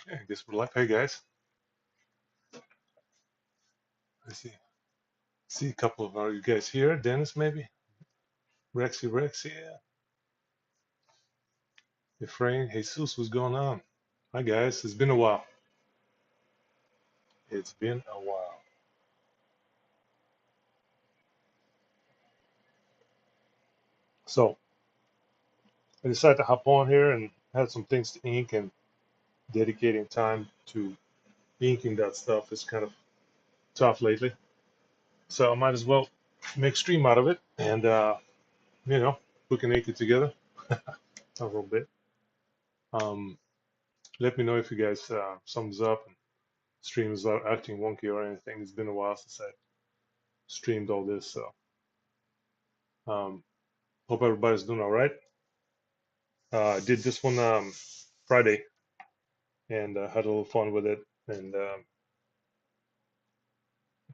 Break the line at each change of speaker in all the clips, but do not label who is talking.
Yeah, I guess we're live. Hey guys, I see a couple of you guys here. Dennis maybe, Rex, yeah. Efrain, Jesus, what's going on? Hi guys, it's been a while. It's been a while. So I decided to hop on here and had some things to ink, and dedicating time to inking that stuff is kind of tough lately. So I might as well make stream out of it, and you know, we can ink it together a little bit. Um, Let me know if you guys thumbs up and streams are acting wonky or anything. It's been a while since I streamed all this, so um, hope everybody's doing all right. I did this one Friday and had a little fun with it, and a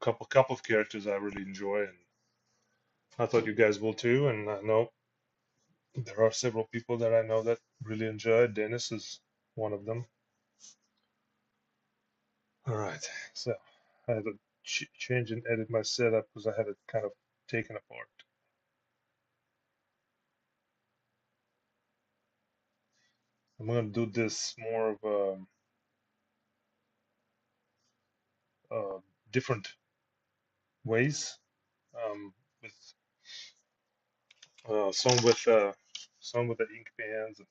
couple of characters I really enjoy, and I thought you guys will too. And I know there are several people that I know that really enjoy it. Dennis is one of them. All right, so I had to change and edit my setup because I had it kind of taken apart. I'm gonna do this more of different ways, with uh, some with uh, some with the ink pens, and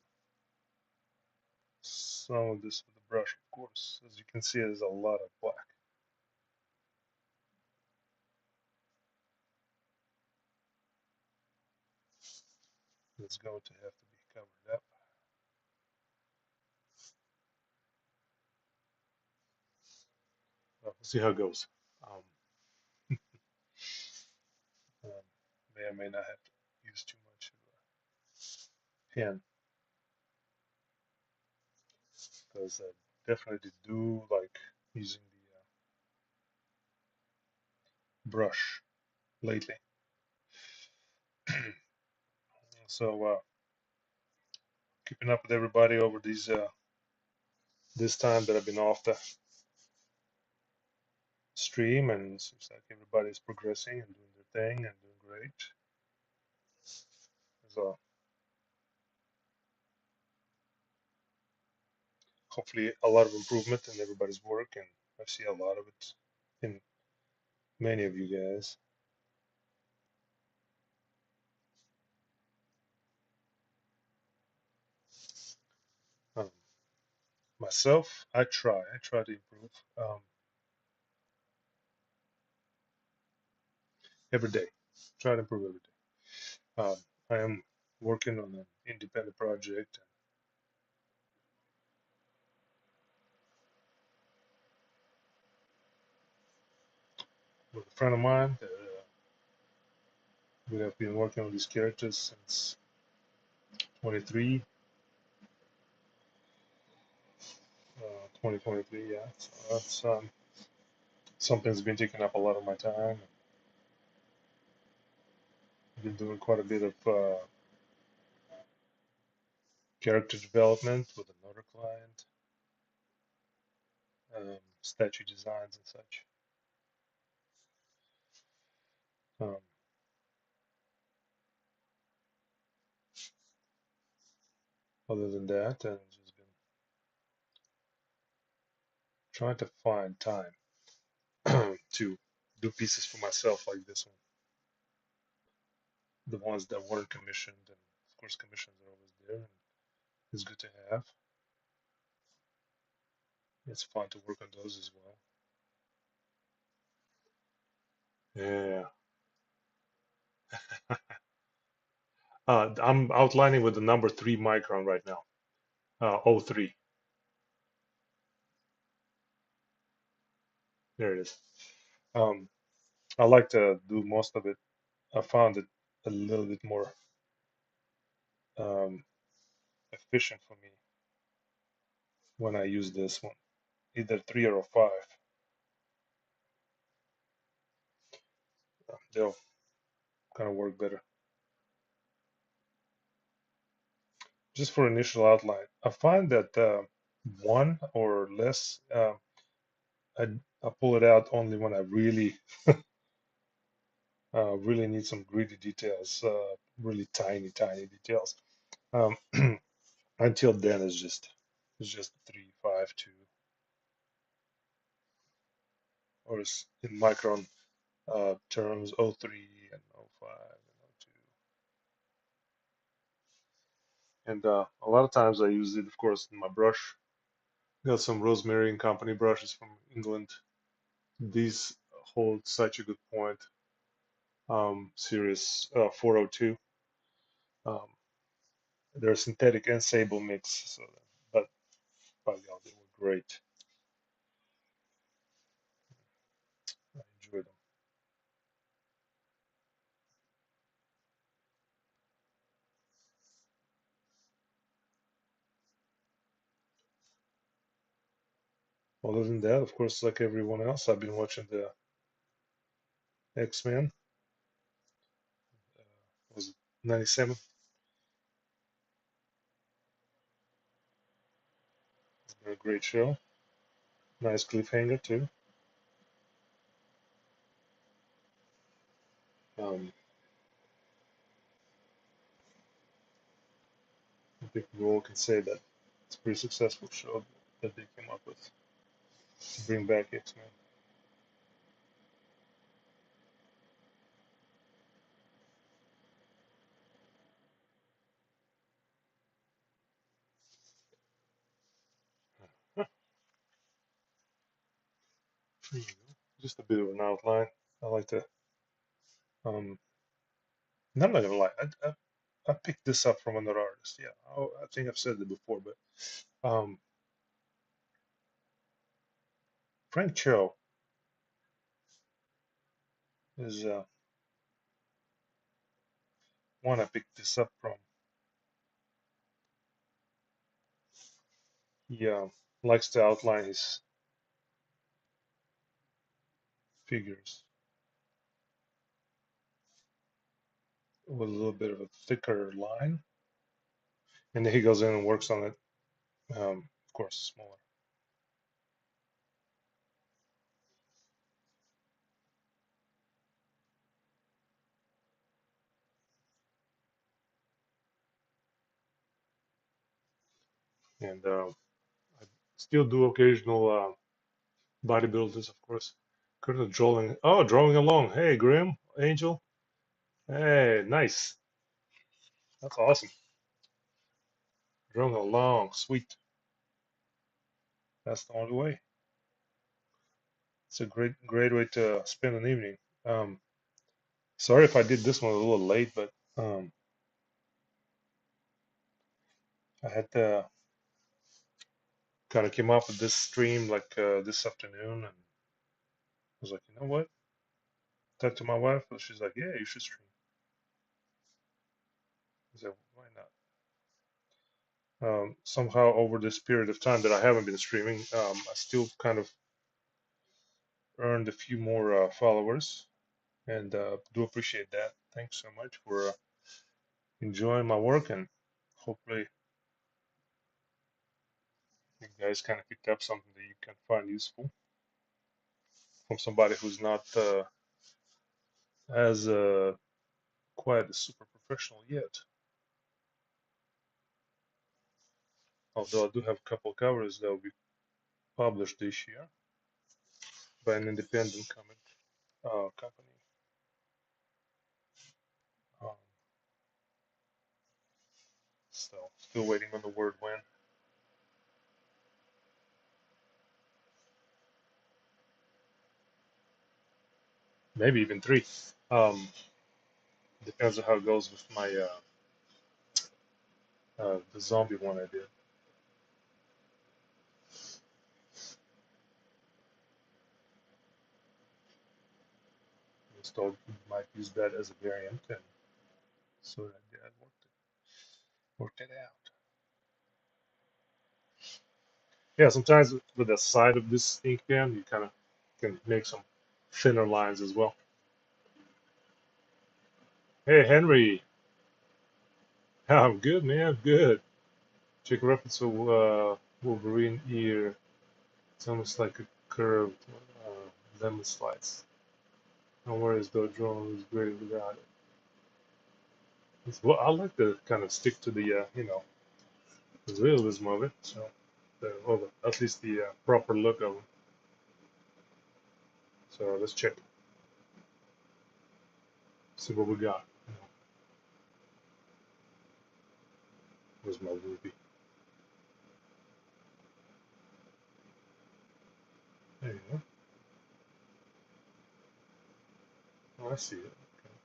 some of this with the brush. Of course, as you can see, there's a lot of black. It's going to have to be covered up. We'll see how it goes. Um, um, may or may not have to use too much of a pen because I definitely do like using the brush lately. So keeping up with everybody over these this time that I've been off the stream, and it seems like everybody's progressing and doing their thing and doing great. So hopefully a lot of improvement in everybody's work, and I see a lot of it in many of you guys. Um, Myself, I try to improve every day. Try to improve every day. I am working on an independent project with a friend of mine. We have been working on these characters since 23, 2023. Yeah, so that's something's been taking up a lot of my time. I've been doing quite a bit of character development with another client, statue designs and such. Um, Other than that, and just been trying to find time to do pieces for myself like this one, the ones that weren't commissioned, and of course commissions are always there, and it's good to have. It's fun to work on those as well. Yeah. I'm outlining with the number 3 micron right now. Oh 03. There it is. Um, I like to do most of it. I found it a little bit more um, efficient for me when I use this one, either 3 or 5. They'll kind of work better. Just for initial outline, I find that one or less. I pull it out only when I really need some gritty details, really tiny details. Um, until then, it's just 352, or it's in Micron terms, O3 and O5 and O2. And a lot of times I use it, of course, in my brush. Got some Rosemary and Company brushes from England. These hold such a good point. Series 402. Um, they're synthetic and sable mix, so but by God, they were great. I enjoyed them. Other than that, of course, like everyone else, I've been watching the X-Men. Was it 97? It's been a great show. Nice cliffhanger too. Um, I think we all can say that it's a pretty successful show that they came up with to bring back X-Men. Huh, there you go. Just a bit of an outline. I like to. Um, and I'm not gonna lie. I picked this up from another artist. Yeah, I think I've said it before, but Frank Cho is one I picked this up from. He likes to outline his figures with a little bit of a thicker line, and then he goes in and works on it. Of course, smaller. And I still do occasional bodybuilders, of course. Kind of drawing. Oh, drawing along. Hey, Grim, Angel. Hey, nice. That's awesome. Drawing along. Sweet. That's the only way. It's a great way to spend an evening. Um, Sorry if I did this one a little late, but I had to kind of came up with this stream like this afternoon, and I was like, you know what? Talked to my wife, and she's like, yeah, you should stream. I said, why not? Somehow over this period of time that I haven't been streaming, I still kind of earned a few more followers, and do appreciate that. Thanks so much for enjoying my work, and hopefully you guys kind of picked up something that you can find useful from somebody who's not as quite a super professional yet. Although I do have a couple covers that will be published this year by an independent comic company. Um, so still waiting on the word when. Maybe even three. Depends on how it goes with my the zombie one I did. I was told we might use that as a variant, and so I worked it out. Yeah, sometimes with the side of this ink pen, you kind of can make some thinner lines as well. Hey, Henry. I'm good, man. Good. Check reference. So, Wolverine ear. It's almost like a curved lemon slice. No worries though, drone is great without it. Well, I like to kind of stick to the the realism of it. So, at least the proper look of them. So let's check, see what we got. Where's my ruby? There you go. Oh, I see it. Okay.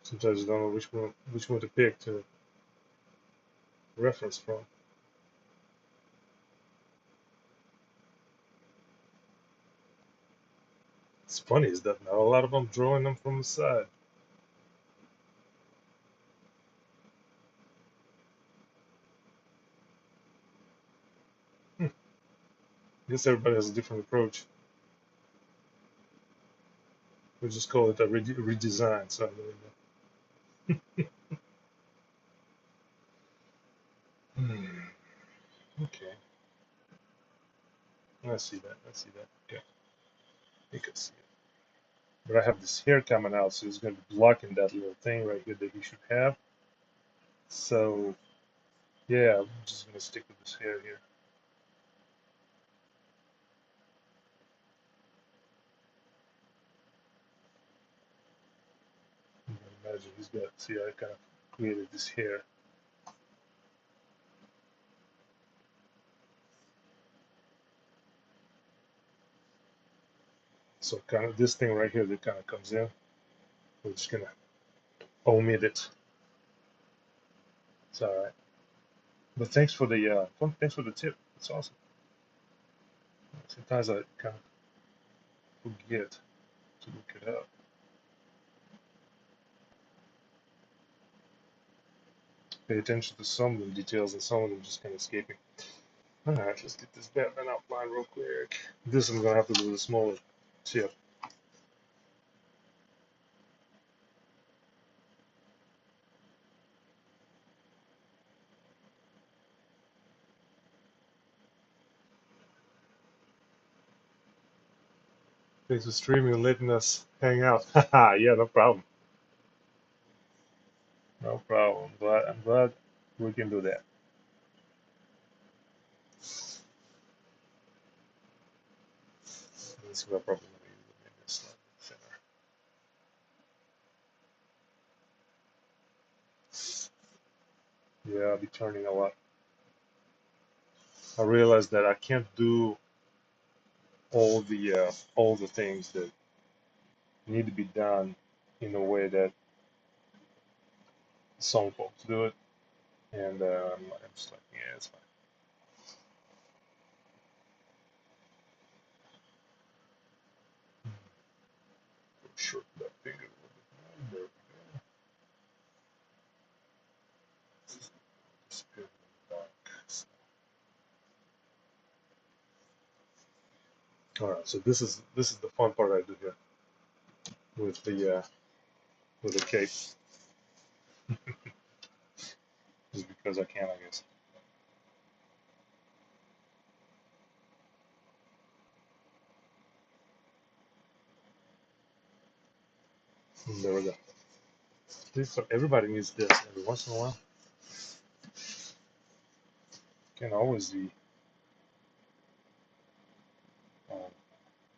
Sometimes you don't know which one to pick to reference from. It's funny is that now a lot of them drawing them from the side. Hmm. I guess everybody has a different approach. We just call it a redesign. So hmm. Okay, I see that. I see that. Okay, you can see it. But I have this hair coming out, so it's going to be blocking that little thing right here that you should have. So yeah, I'm just going to stick with this hair here. You can imagine he's got. See, I kind of created this hair. So kind of this thing right here that kind of comes in. We're just gonna omit it. It's all right. But thanks for the tip. It's awesome. Sometimes I kind of forget to look it up. Pay attention to some of the details, and some of them just kind of escaping. All right, let's get this Batman outline real quick. This I'm gonna have to do with a smaller tip. Thanks for streaming and letting us hang out. Haha, yeah, no problem. No problem. I'm glad we can do that. This is what probably gonna use this slightly thinner. Yeah, I'll be turning a lot. I realized that I can't do all the things that need to be done in a way that some folks do it, and I'm just like, yeah, it's fine. Shorten that finger a little bit. There we go. Disappear in the dark. All right, so this is the fun part I do here with the cape, just because I can, I guess. And there we go. Everybody needs this every once in a while. Can't always be um,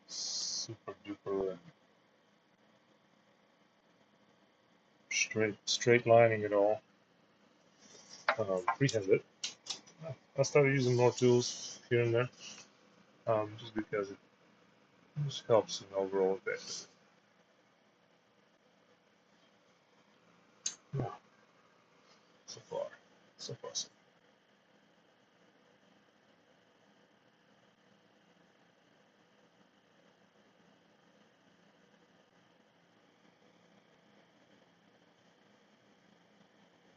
super duper and straight lining it all. Freehand it. I started using more tools here and there, just because it just helps in overall effect. Yeah, so far, so.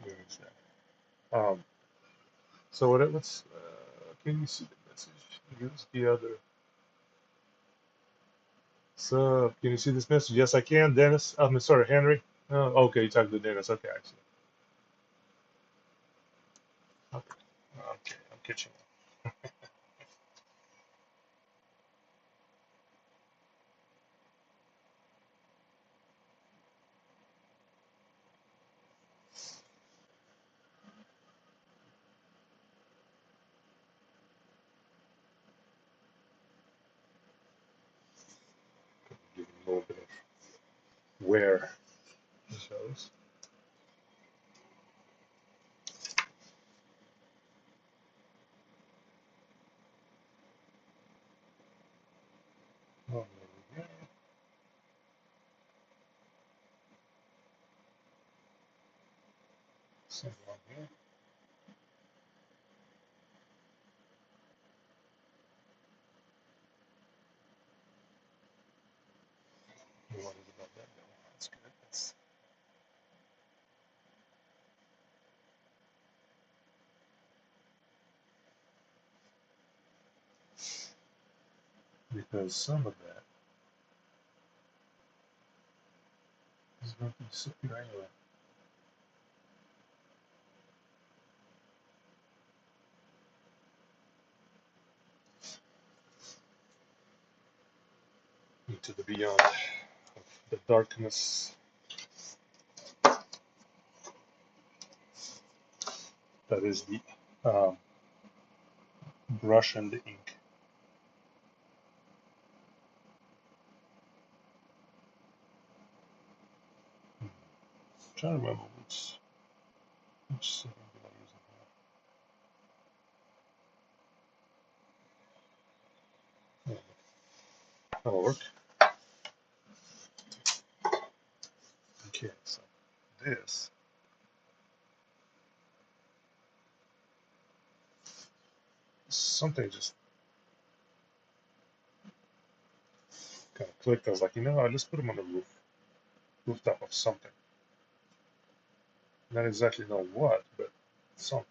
There's that. So what's can you see the message? Use the other sub. Can you see this message? Yes, I can. Dennis. I'm sorry, Henry. Okay, you talked to Dennis. Okay, actually. Okay. catching up. Give it a little bit of wear. Shows. Oh, there we go. Same one here. What is about that? That's good. That's because some of that is going to disappear anyway. Into the beyond of the darkness that is the um, brush and the ink. I'm trying to remember which setting did I use in here. Yeah, that'll work. Okay, so this something just kind of clicked. I was like, you know what, let's put them on the rooftop of something. Not exactly know what, but something.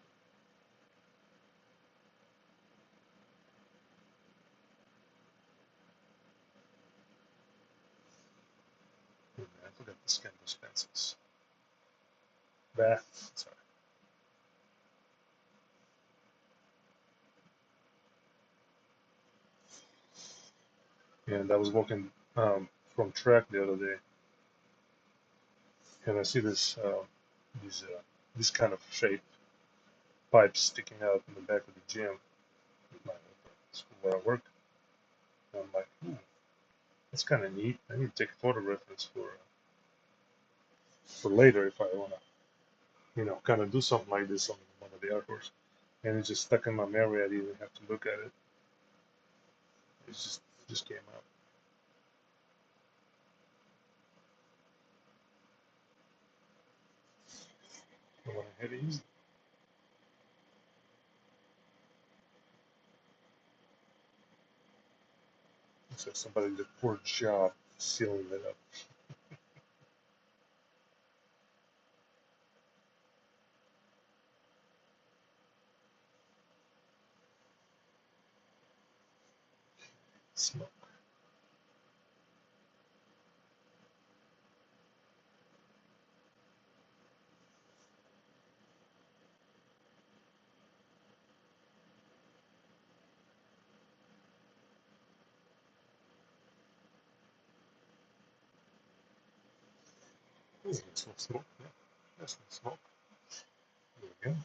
I forgot to scan those pencils. Sorry. And I was walking from track the other day, and I see this kind of shape pipes sticking out in the back of the gym, where I work. And I'm like, that's kind of neat. I need to take a photo reference for later if I wanna, kind of do something like this on one of the artworks. And it just stuck in my memory. I didn't even have to look at it. It just came out. I went ahead and used it. Looks like somebody did a poor job sealing it up. Smoke. Ooh, that's no smoke. Yeah, that's no smoke. There we go.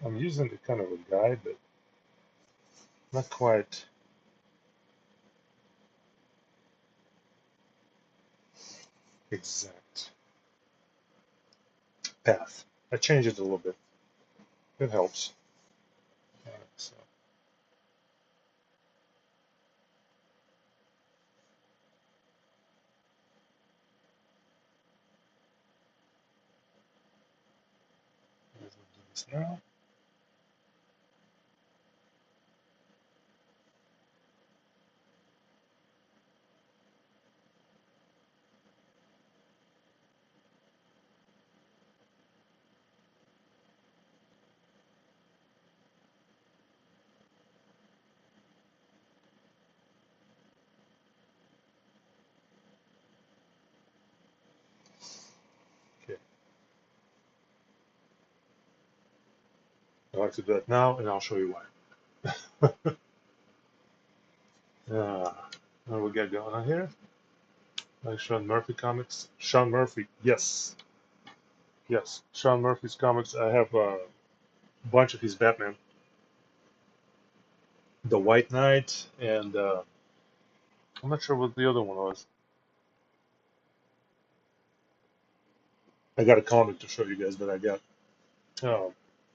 I'm using the kind of a guide, but not quite exact path. I changed it a little bit. It helps. So let's do this now. I like to do that now, and I'll show you why. What we got going on here? Like Sean Murphy comics. Sean Murphy, yes, yes. Sean Murphy's comics. I have a bunch of his Batman, the White Knight, and I'm not sure what the other one was. I got a comic to show you guys that I got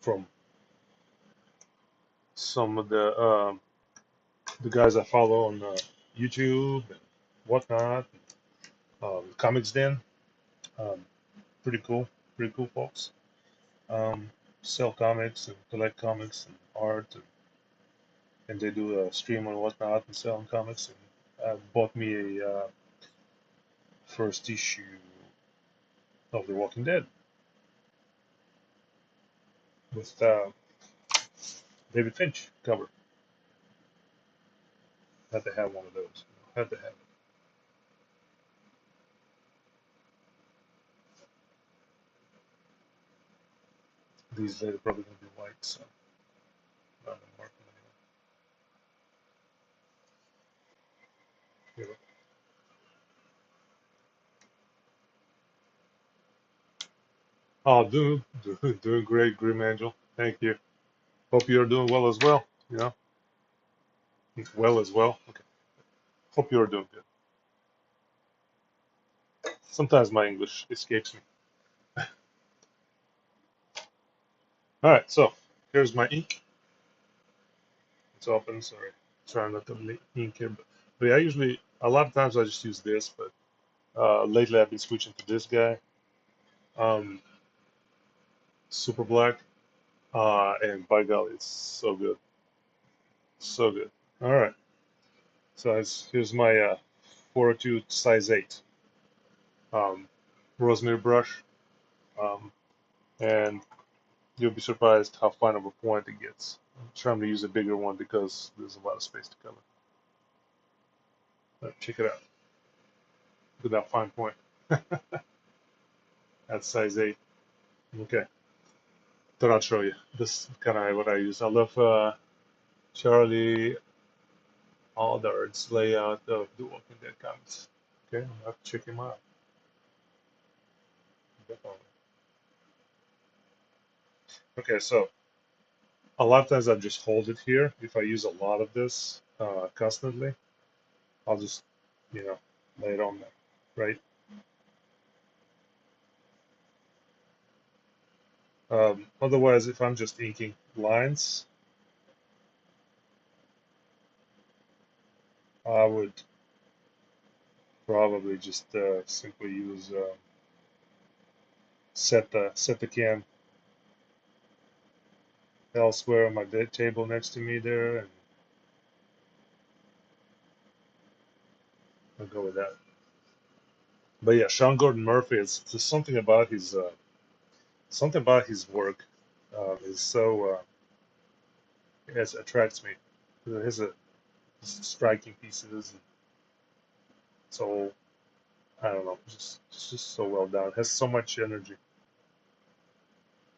from some of the guys I follow on YouTube and whatnot. Comics Den, um, pretty cool, folks. Um, Sell comics and collect comics and art, and they do a stream and whatnot and selling comics. And bought me a first issue of The Walking Dead with David Finch cover. Had to have one of those. Had to have it. These days are probably gonna be white, so not gonna mark them anymore. Oh, doing great, Grim Angel. Thank you. Hope you're doing well as well. You know, well as well. Okay. Hope you're doing good. Sometimes my English escapes me. All right, so here's my ink. It's open. Sorry, trying not to ink here, but yeah, I usually a lot of times I just use this, but lately I've been switching to this guy, um, Super Black, and by golly, it's so good, so good. All right, so here's my 402 size 8 um, rosemary brush, um, and you'll be surprised how fine of a point it gets. I'm trying to use a bigger one because there's a lot of space to cover. Check it out. Look at that fine point. That's size 8. Okay, thought I'd show you. This is kind of what I use. I love Charlie Aldar's layout of the Walking Dead comics. Okay, I'll have to check him out. Definitely. Okay, so a lot of times I just hold it here. If I use a lot of this constantly, I'll just, you know, lay it on there, right? Otherwise, if I'm just inking lines, I would probably just simply use set the can elsewhere on my table next to me there, and I'll go with that. But yeah, Sean Gordon Murphy is there's something about his work is so it attracts me. His striking pieces, and so I don't know, just so well done. Has so much energy.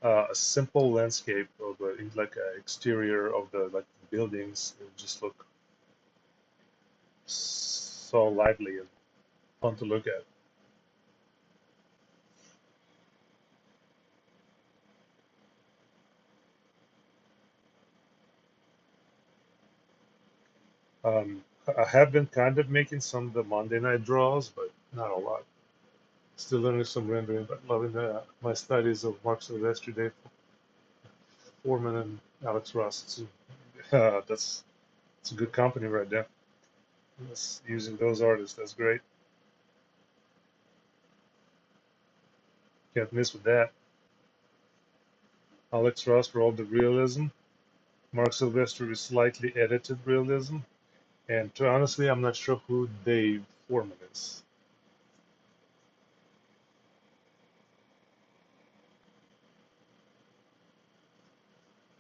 A simple landscape of like a exterior of the like buildings it just look so lively and fun to look at. I have been kind of making some of the Monday night draws, but not a lot. Still learning some rendering, but loving my studies of Mark Silvestri, Dave Foreman, and Alex Ross. That's a good company right there. That's, using those artists, that's great. Can't miss with that. Alex Ross for all the realism. Mark Silvestri with slightly edited realism. And to honestly, I'm not sure who Dave Foreman is.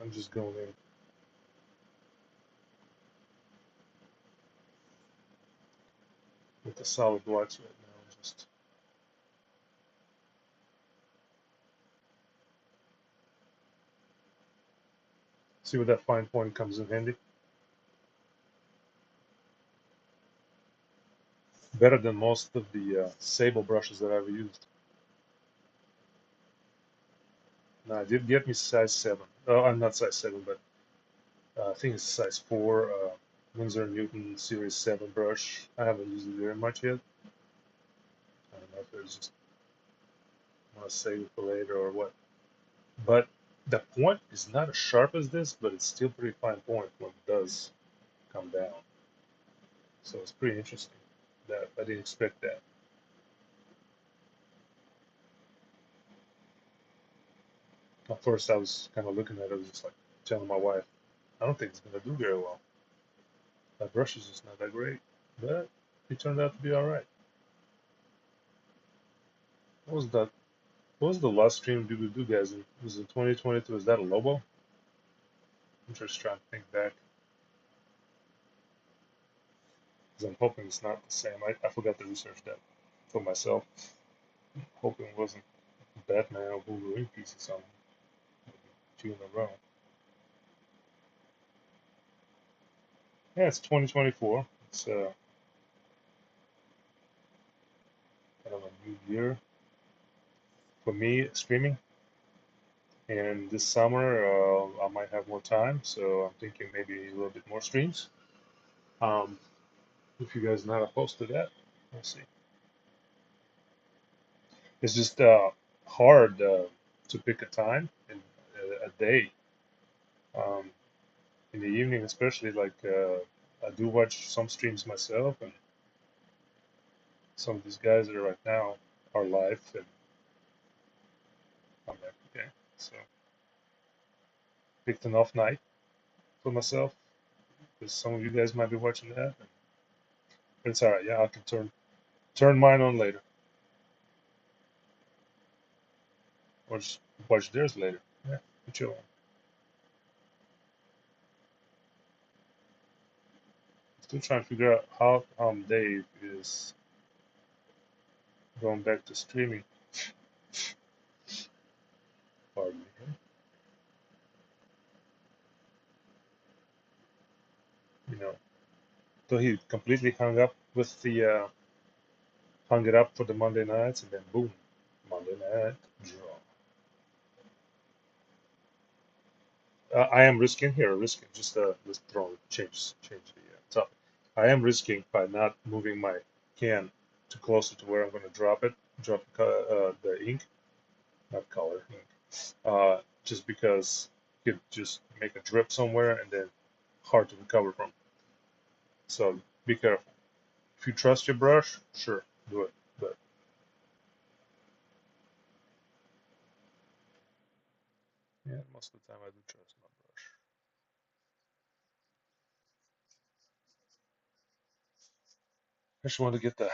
I'm just going in with the solid blocks right now. Just See where that fine point comes in handy? Better than most of the sable brushes that I've used. Now, I did get me size 7. Oh, I'm not size 7, but I think it's size 4 Winsor & Newton Series 7 brush. I haven't used it very much yet. I don't know if it's just want to save it for later or what. But the point is not as sharp as this, but it's still pretty fine point when it does come down. So it's pretty interesting. That I didn't expect that. At first, I was kind of looking at it, I was just like telling my wife, I don't think it's gonna do very well. That brush is just not that great, but it turned out to be all right. What was that? What was the last stream did we do, guys? Was it 2022? Was that a Lobo? I'm just trying to think back, because I'm hoping it's not the same. I forgot to research that for myself. Hoping it wasn't Batman or Wolverine piece or something. Two in a row. Yeah, it's 2024. It's kind of a new year for me streaming. And this summer, I might have more time, so I'm thinking maybe a little bit more streams. Um, if you guys are not opposed to that, we'll see. It's just hard to pick a time and a day. Um, in the evening, especially, like I do watch some streams myself, and some of these guys that are right now are live, and I'm like, okay, so picked an off night for myself because some of you guys might be watching that. But it's all right. Yeah, I can turn mine on later, or just watch theirs later. Yeah, chill. Still trying to figure out how Dave is going back to streaming. Pardon me. You know, so he completely hung it up for the Monday nights, and then boom, Monday night draw. I am risking here, risking just let's change the topic. I am risking by not moving my can too closer to where I'm going to drop the ink, not color ink, just because it could just make a drip somewhere and then hard to recover from. So be careful. If you trust your brush, sure, do it. But yeah, most of the time I do trust my brush. I just want to get the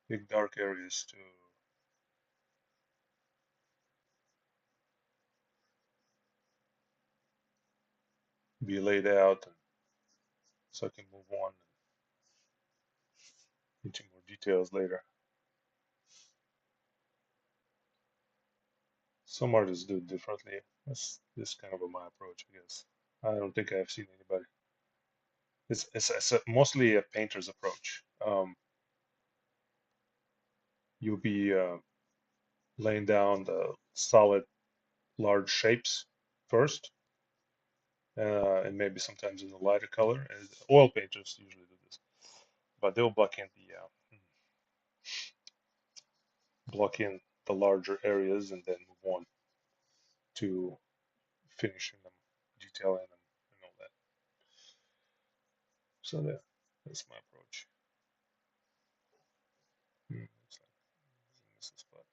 big dark areas to be laid out, and so I can move on into more details later. Some artists do it differently. That's just kind of my approach, I guess. I don't think I've seen anybody. It's mostly a painter's approach. You'll be laying down the solid, large shapes first, and maybe sometimes in a lighter color. And oil painters usually do this, but they'll block in the larger areas and then move on to finishing them, detailing them, and all that. So that's my approach. It's like miss a spot.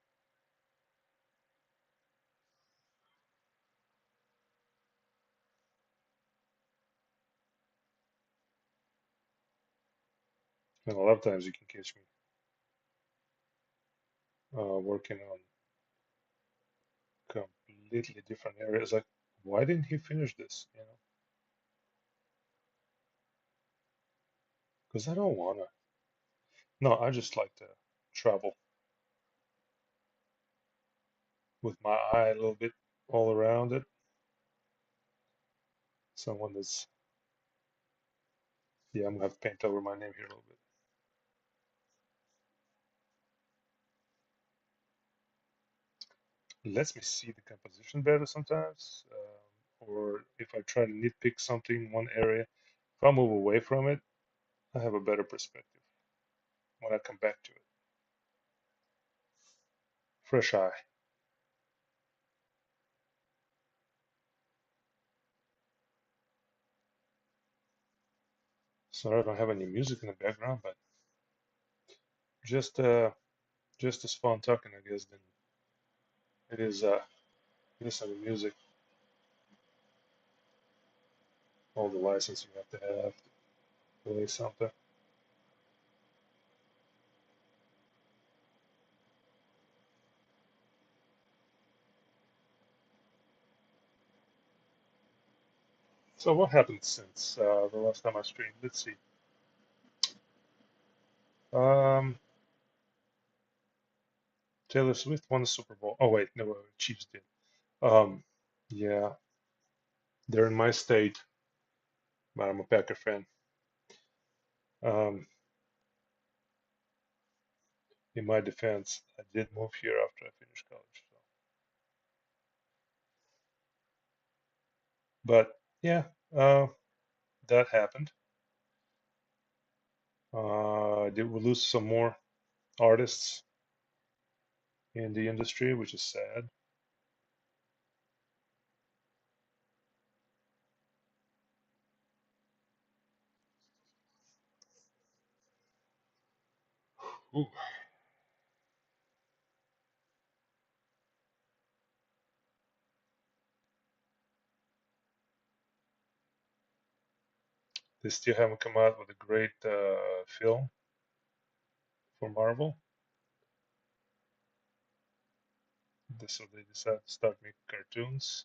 And a lot of times you can catch me working on completely different areas. Like, why didn't he finish this? You know, because I don't wanna. No, I just like to travel. with my eye a little bit all around it. Someone that's, yeah, I'm gonna have to paint over my name here a little bit. It lets me see the composition better sometimes, or if I try to nitpick something one area, if I move away from it, I have a better perspective when I come back to it. Fresh eye. Sorry I don't have any music in the background, but just uh just as fun talking, I guess, than it is listening to music, all the license you have to play something. So what happened since the last time I streamed? Let's see. Um, Taylor Swift won the Super Bowl. Oh wait, no, Chiefs did. Um, yeah, they're in my state, but I'm a Packer fan. Um, in my defense, I did move here after I finished college. So, but yeah, uh, that happened. Did we lose some more artists in the industry, which is sad. Ooh, they still haven't come out with a great film for Marvel. So they decided to start making cartoons.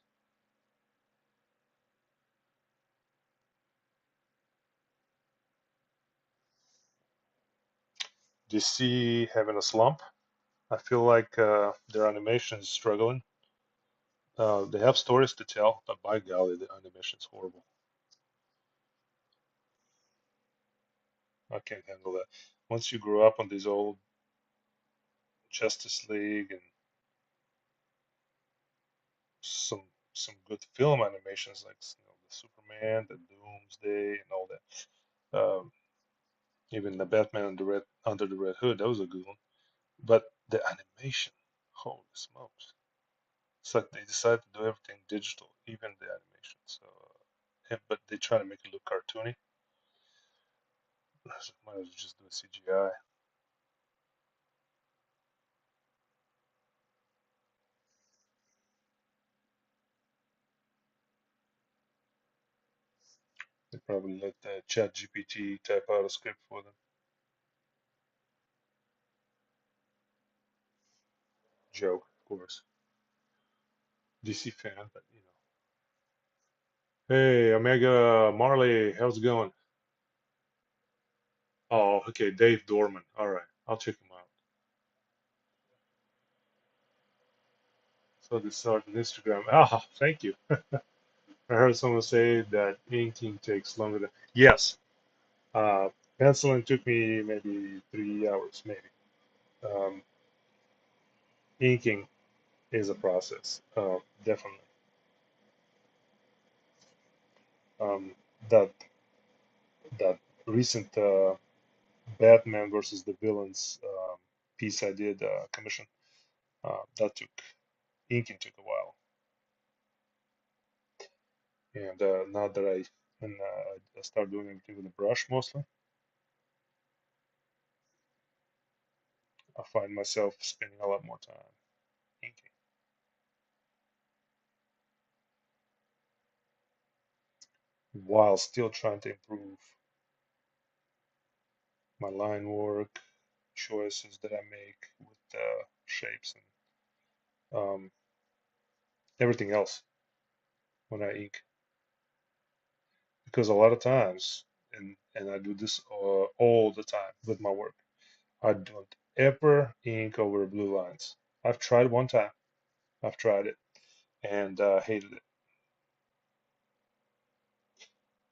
DC having a slump. I feel like their animation is struggling. They have stories to tell, but by golly, the animation is horrible. I can't handle that. Once you grow up on these old Justice League and some some good film animations like the Superman, the Doomsday, and all that. Even the Batman and the Red Under the Red Hood, that was a good one. But the animation, holy smokes! It's like they decided to do everything digital, even the animation. So, but they try to make it look cartoony. So might as well just do a CGI. They probably let Chat GPT type out a script for them. Joke, of course. DC fan, but you know. Hey, Omega Marley, how's it going? Oh, okay, Dave Dorman. All right, I'll check him out. So this started on Instagram. Ah, thank you. I heard someone say that inking takes longer than. Yes, penciling took me maybe 3 hours, maybe. Um, Inking is a process, definitely. Um, that that recent Batman versus the villains piece I did commission that took inking took a while, and now that I start doing everything with a brush mostly, I find myself spending a lot more time inking while still trying to improve my line work, choices that I make with shapes and everything else when I ink. Because a lot of times, and I do this all the time with my work, I don't ever ink over blue lines. I've tried one time. I've tried it and hated it.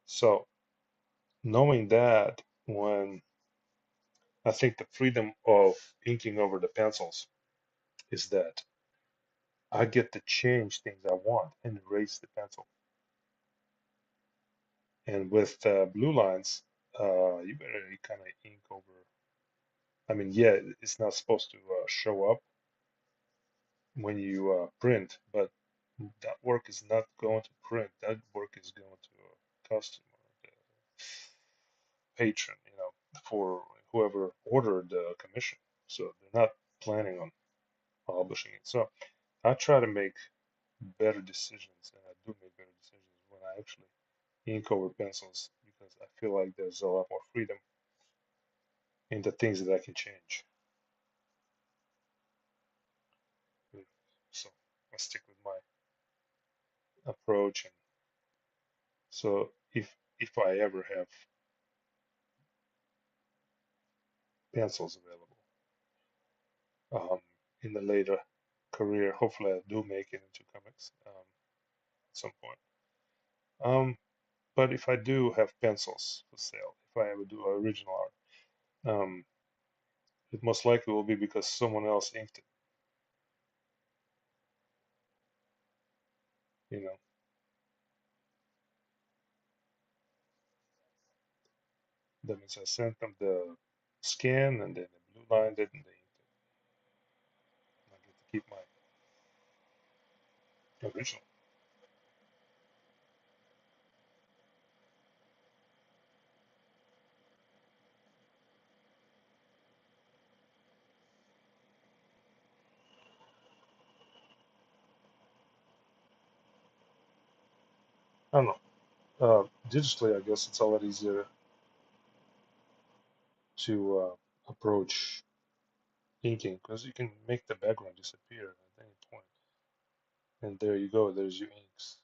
So knowing that, when I think the freedom of inking over the pencils is that I get to change things I want and erase the pencil. And with blue lines, you better kind of ink over. I mean, yeah, it's not supposed to show up when you print, but that work is not going to print. That work is going to a customer, the patron, for whoever ordered the commission. So they're not planning on publishing it. So I try to make better decisions, and I do make better decisions when I actually ink over pencils because I feel like there's a lot more freedom in the things that I can change. Mm. So I stick with my approach, and so if I ever have pencils available in the later career, hopefully I do make it into comics at some point. But if I do have pencils for sale, if I ever do original art, it most likely will be because someone else inked it. You know, that means I sent them the scan and then the blue line did, and they inked it. I get to keep my original. I don't know. Digitally, I guess it's a lot easier to approach inking because you can make the background disappear at any point, and there you go. There's your inks.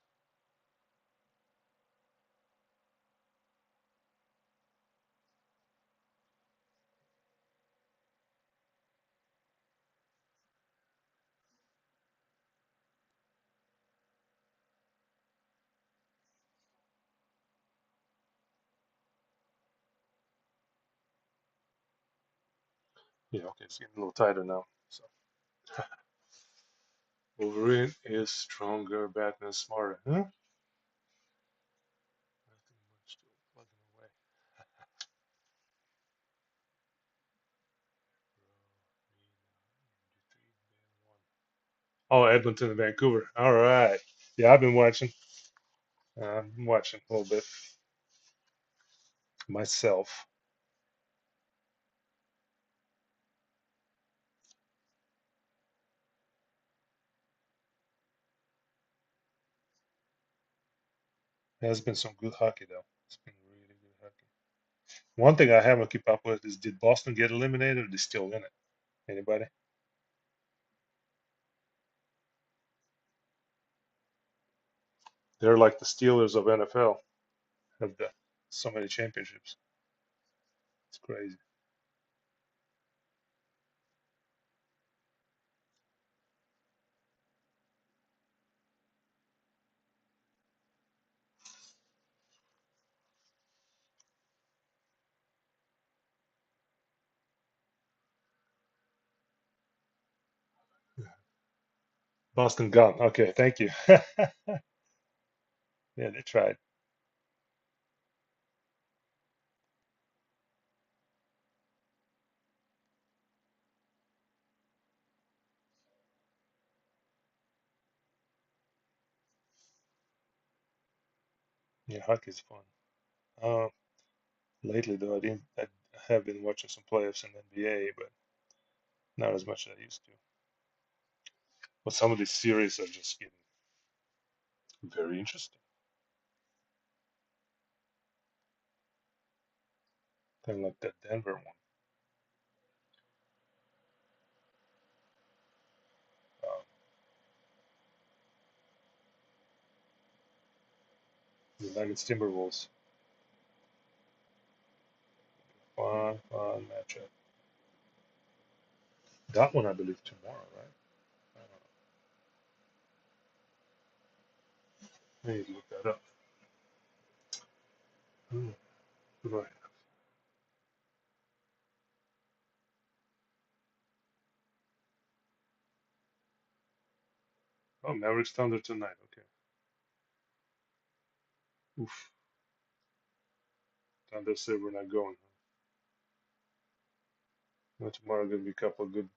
Yeah, okay, it's getting a little tighter now. So Wolverine is stronger, Batman smarter. Huh? Nothing much to plugging away. Oh, Edmonton and Vancouver. All right. Yeah, I've been watching. I'm watching a little bit myself. There's been some good hockey though. It's been really good hockey. One thing I haven't keep up with is did Boston get eliminated or are they still in it? Anybody? They're like the Steelers of NFL. Have the so many championships. It's crazy. Boston gone. Okay, thank you. Yeah, they tried. Yeah, hockey's fun. Uh, lately though, I didn't. I have been watching some playoffs in NBA, but not as much as I used to. But some of these series are just getting very interesting. Kind of like that Denver one. Um, the Nuggets Timberwolves. Fun, fun matchup. That one, I believe, tomorrow, right? I need to look that up. Hmm, what do I have? Oh, Mavericks Thunder tonight. Okay. Oof. Thunder said we're not going. Well, tomorrow gonna be a couple of good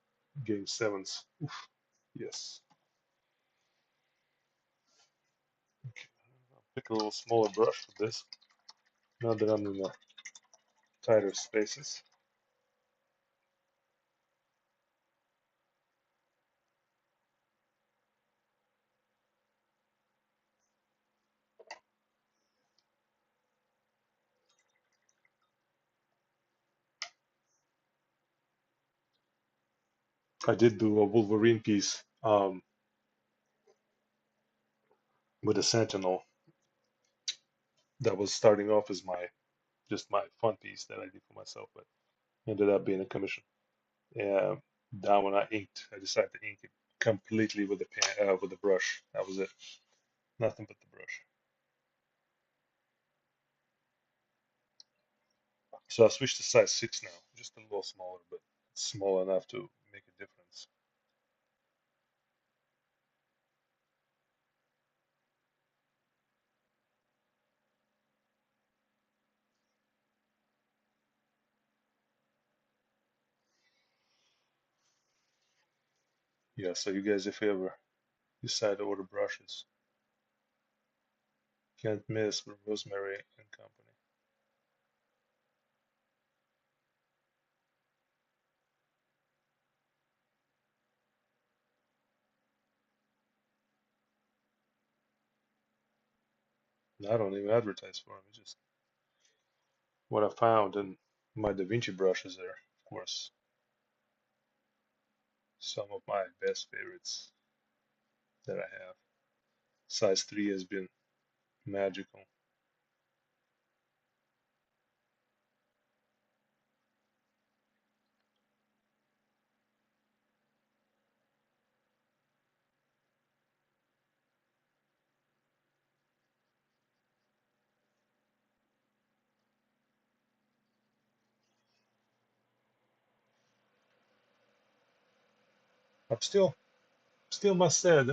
game sevens. Oof. Yes. Okay. I'll pick a little smaller brush for this. Now that I'm in the tighter spaces. I did do a Wolverine piece with a Sentinel that was starting off as my just my fun piece that I did for myself, but ended up being a commission. Yeah, that one I inked. I decided to ink it completely with the pen, with the brush. That was it. Nothing but the brush. So I switched to size 6 now, just a little smaller, but small enough to make a difference. Yeah, so you guys, if you ever decide to order brushes, can't miss with Rosemary and Company. And I don't even advertise for them. It's just what I found, and my Da Vinci brushes are, of course, some of my best favorites that I have. Size 3 has been magical. I'm still must say,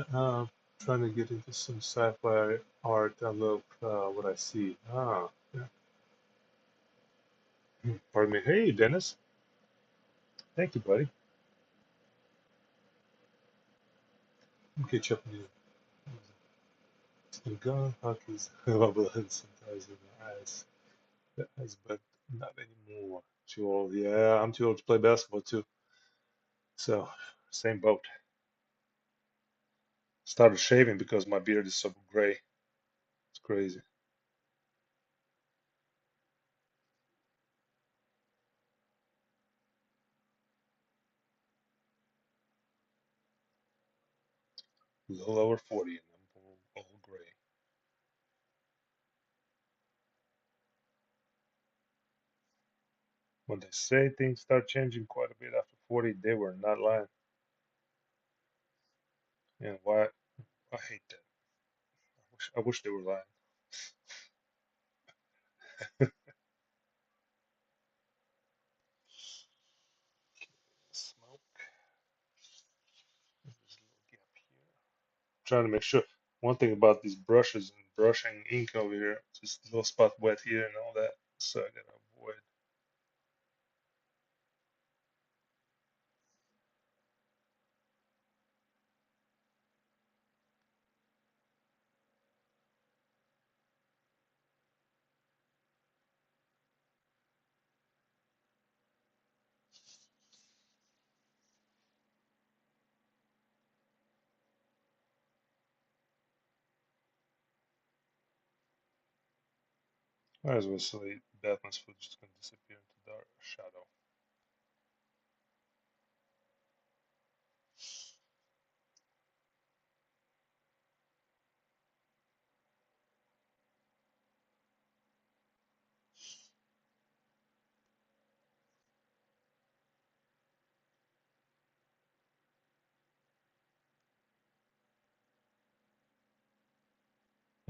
trying to get into some sci-fi art. I love what I see. Yeah. Pardon me. Hey, Dennis. Thank you, buddy. Catch up with you. And gun hockey's bubble and sometimes in the eyes, but not anymore. Too old. Yeah, I'm too old to play basketball too. So, same boat. Started shaving because my beard is so gray. It's crazy. A little over 40 and I'm all gray. When they say things start changing quite a bit after 40, they were not lying. And why? I hate that. I wish they were lying. Smoke. There's a little gap here. Trying to make sure. One thing about these brushes and brushing ink over here, just a little spot wet here and all that. So I gotta avoid. Might as well say Batman's foot just gonna disappear into dark shadow.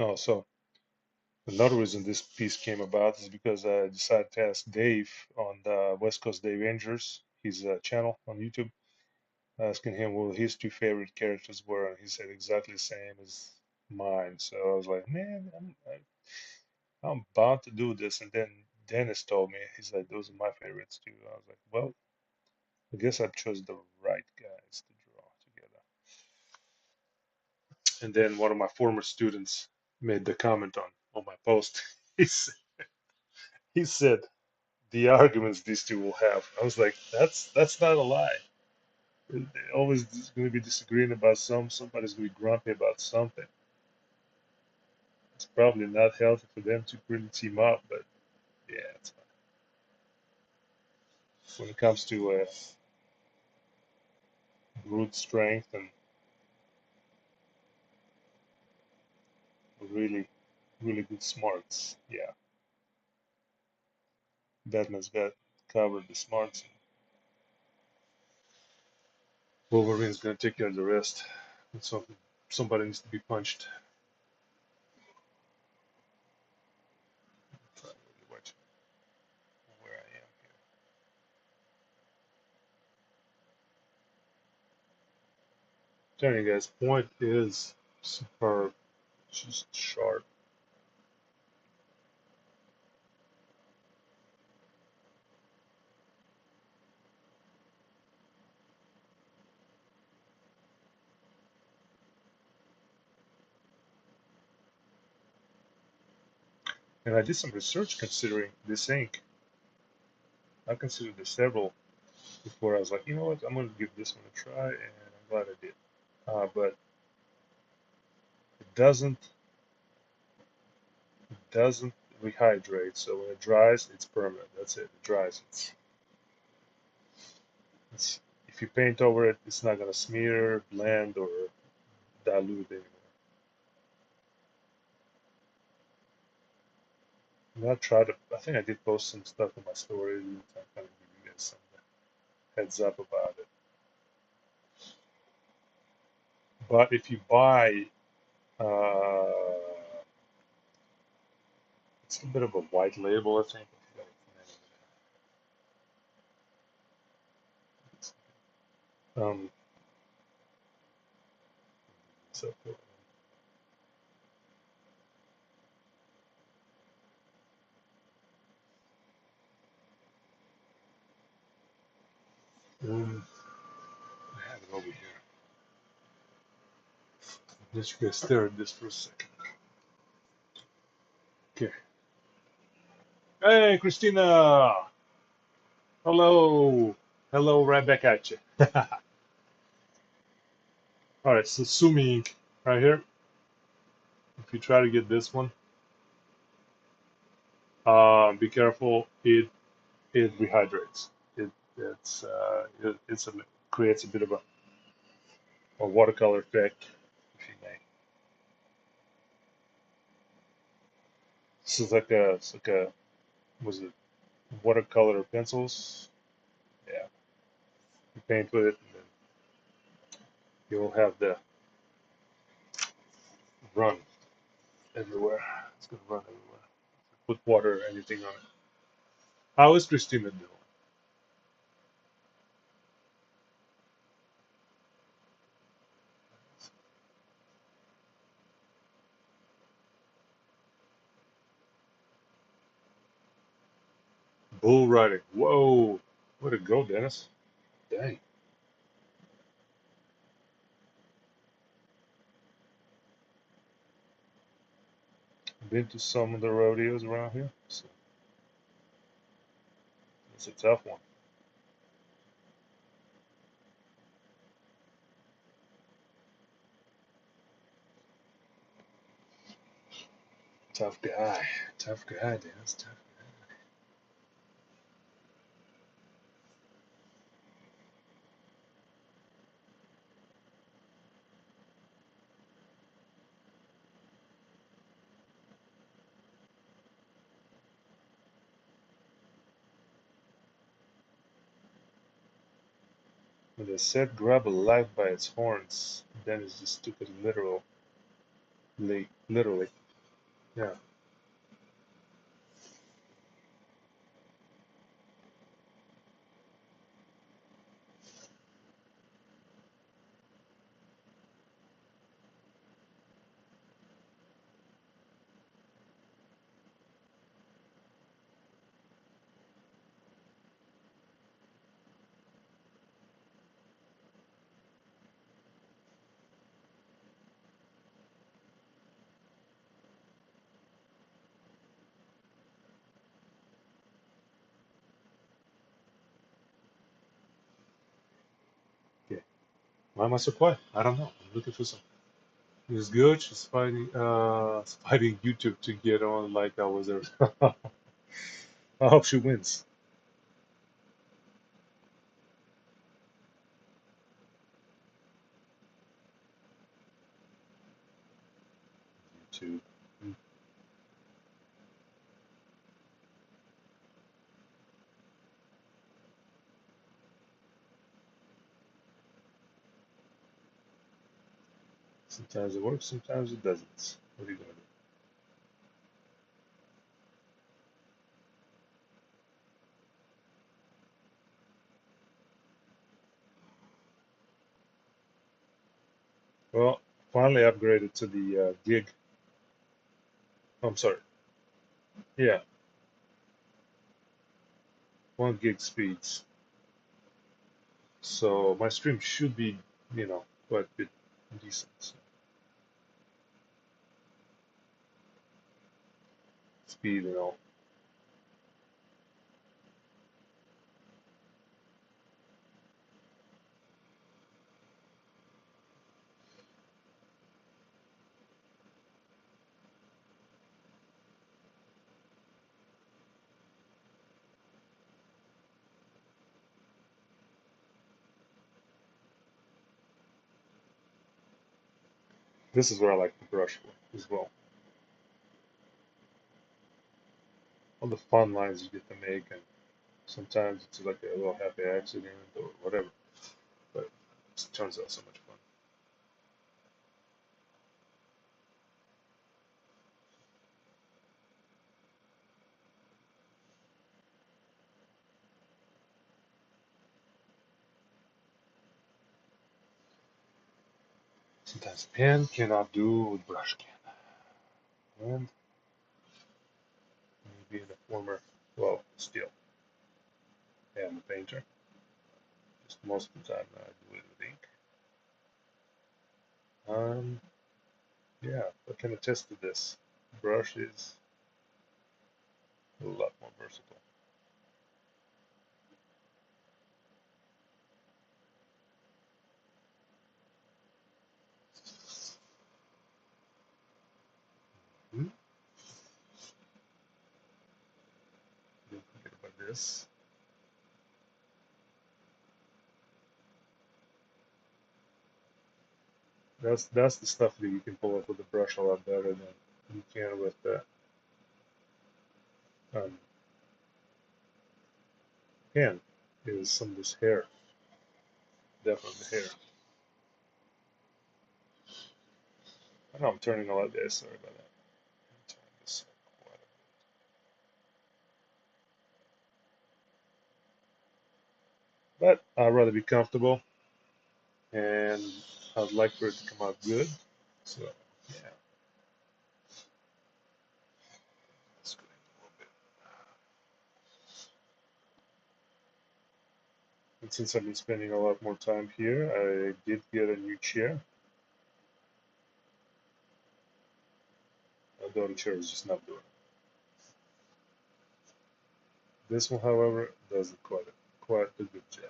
Oh, so another reason this piece came about is because I decided to ask Dave on the West Coast Dave Rangers, his channel on YouTube, asking him what his two favorite characters were, and he said exactly the same as mine. So I was like, man, I'm bound to do this. And then Dennis told me, he's like, those are my favorites too. I was like, well, I guess I chose the right guys to draw together. And then one of my former students made the comment on my post. He said the arguments these two will have. I was like, that's not a lie. They're always going to be disagreeing about somebody's going to be grumpy about something. It's probably not healthy for them to really team up, but yeah, it's fine. When it comes to brute strength and really, really good smarts, yeah, Batman's got covered the smarts. Wolverine's going to take care of the rest. And somebody needs to be punched. Try to really watch where I am here. Telling you guys, point is superb. Just sharp. And I did some research considering this ink. I considered the several before. I was like, you know what, I'm going to give this one a try, and I'm glad I did. But it doesn't rehydrate. So when it dries, it's permanent. That's it. It dries. It's if you paint over it, it's not going to smear, blend, or dilute anymore. And I tried to. I think I did post some stuff in my story. I'm kind of give you guys some heads up about it. But if you buy, uh, it's a bit of a white label, I think. Um, so, I have it over here. Just gonna stare at this for a second. Okay. Hey, Christina. Hello. Hello, right back at you. All right, so Sumi ink right here. If you try to get this one, be careful. It rehydrates. It's creates a bit of a watercolor effect, if you may. This is it's like a was it watercolor pencils? Yeah, you paint with it, and then you'll have the run everywhere. It's gonna run everywhere. Put water or anything on it. How is Christina doing? Bull riding. Whoa, way to go, Dennis. Dang. Been to some of the rodeos around here, so it's a tough one. Tough guy. Tough guy, Dennis. Tough. When they said grab a life by its horns, Dennis just took it literally. Literally. Yeah. Okay. Why am I so quiet? I don't know. I'm looking for some. It's good. She's fighting YouTube to get on like I was there. I hope she wins. YouTube. Mm. Sometimes it works, sometimes it doesn't. What are you gonna do? Well, finally upgraded to the gig. I'm sorry. Yeah, 1 gig speeds. So my stream should be, quite a bit decent. So speed and all. This is where I like the brush for as well. All the fun lines you get to make, and sometimes it's like a little happy accident or whatever, but it turns out so much fun. Sometimes pen cannot do what brush can. And me being a former, well, still am a painter, just most of the time I do it with ink. Um, yeah, I can attest to this. Brush is a lot more versatile. Hmm? Don't forget about this. That's the stuff that you can pull up with a brush a lot better than you can with the um, pen. Is some of this hair, definitely the hair. I know I'm turning a lot there. Sorry about that. Turn this up quite a bit. But I'd rather be comfortable, and I'd like for it to come out good. So yeah, let's go a little bit. And since I've been spending a lot more time here, I did get a new chair. Although the chair is just not doing it. This one, however, does quite a good job.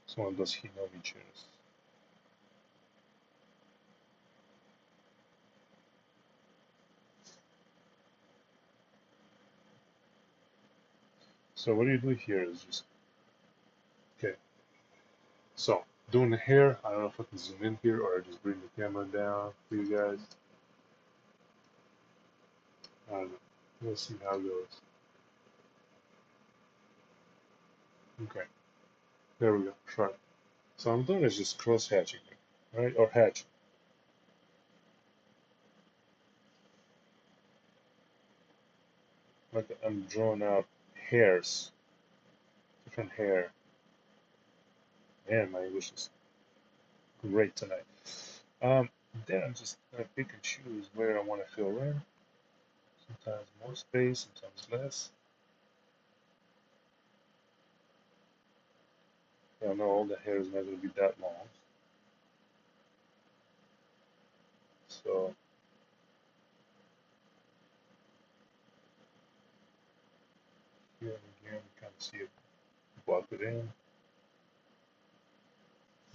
It's one of those Hinomi chairs. So what you do here is just okay. So doing the hair, I don't know if I can zoom in here or I just bring the camera down for you guys. I don't know. We'll see how it goes. Okay. There we go. Try. So I'm doing is just cross hatching, right? Or hatch. Like I'm drawing out hairs, different hair. Man, my English is great tonight. Um, then I'm just gonna pick and choose where I want to fill in. Sometimes more space, sometimes less. I know all the hair is not gonna be that long. So here and again, we kind of see it block it in.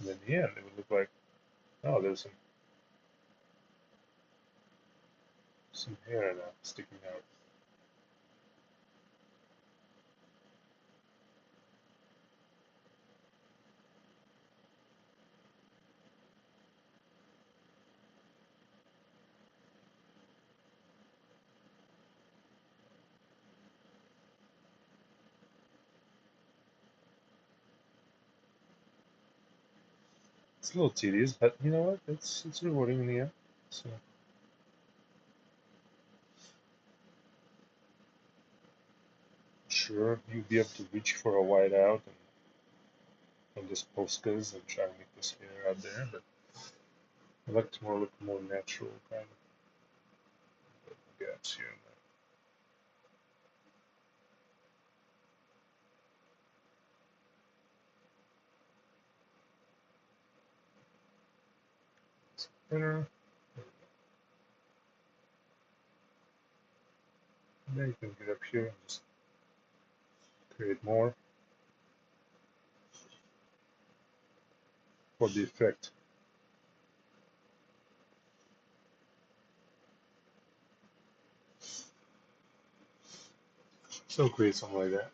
And in the end, it would look like, oh, there's some hair now sticking out. It's a little tedious, but you know what? It's rewarding in the end. So sure, you'll be able to reach for a whiteout and just Poscas and try to make this hair out there, but I like to look more natural kind of gaps here and there. It's thinner. Then you can get up here and just create more for the effect. So create something like that.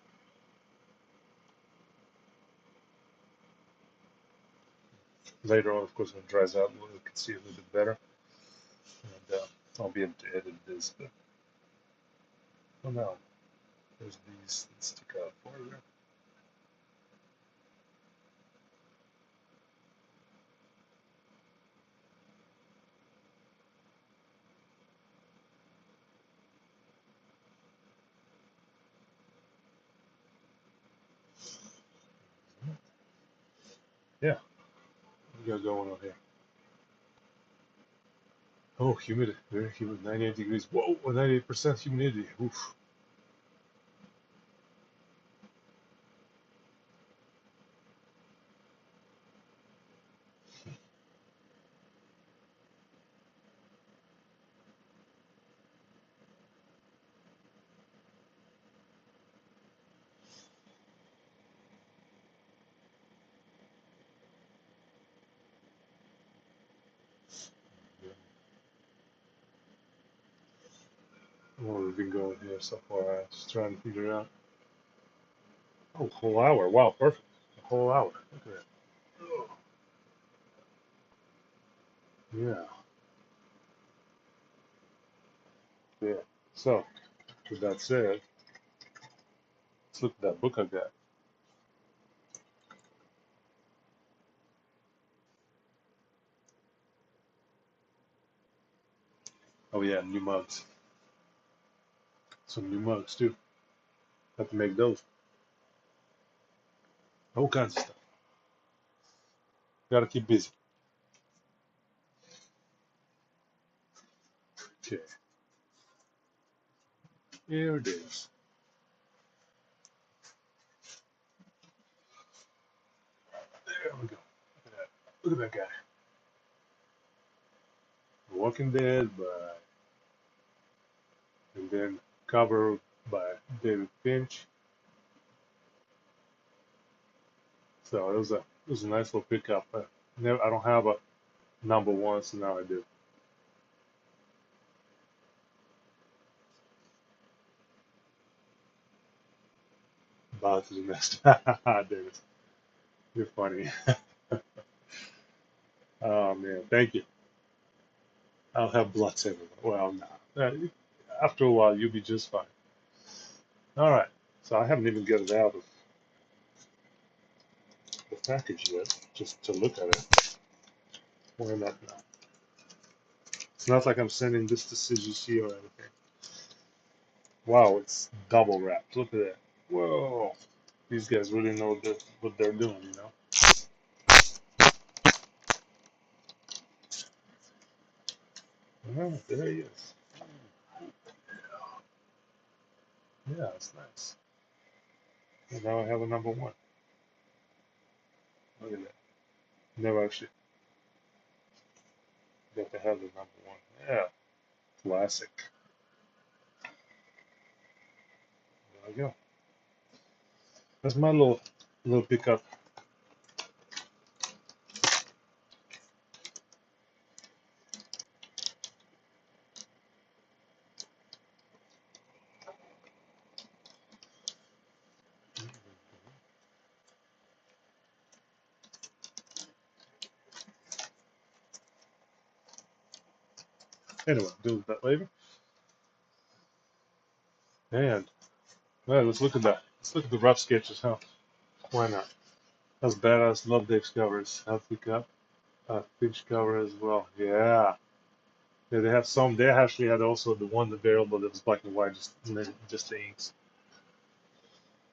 Later on, of course, when it dries out, we can see a little bit better. And I'll be able to edit this, but for now, there's these that stick out farther. Yeah, we got going on here. Oh, humidity, very humid, 98 degrees. Whoa, 98% humidity. Oof. Where we've been going here so far, just trying to figure out. Oh, whole hour. Wow, perfect. A whole hour. Look at that. Oh, yeah, yeah. So, with that said, let's look at that book I got. Oh yeah, new mugs. Some new mugs too. Have to make those. All kinds of stuff. Gotta keep busy. Okay, here it is. There we go. Look at that. Look at that guy. Walking Dead by, and then cover by David Finch. So it was a nice little pickup. I don't have a number one, so now I do. Bow to the next. David, you're funny. Oh man, thank you. I'll have bloods everywhere. Well, no. After a while, you'll be just fine. All right. So I haven't even got it out of package yet, just to look at it. Why not now? It's not like I'm sending this to CGC or anything. Wow, it's double wrapped. Look at that. Whoa. These guys really know what they're doing, you know? Oh, there he is. Yeah, it's nice. And now I have a number one. Look at that. Never actually got to have the number one. Yeah, classic. There we go. That's my little pickup. Anyway, do that later. And well, let's look at that. Let's look at the rough sketches, huh? Why not? That's badass. Love Dave's covers. I'll pick up a pinch cover as well. Yeah. Yeah, they have some. They actually had also the one available that was black and white, just the inks.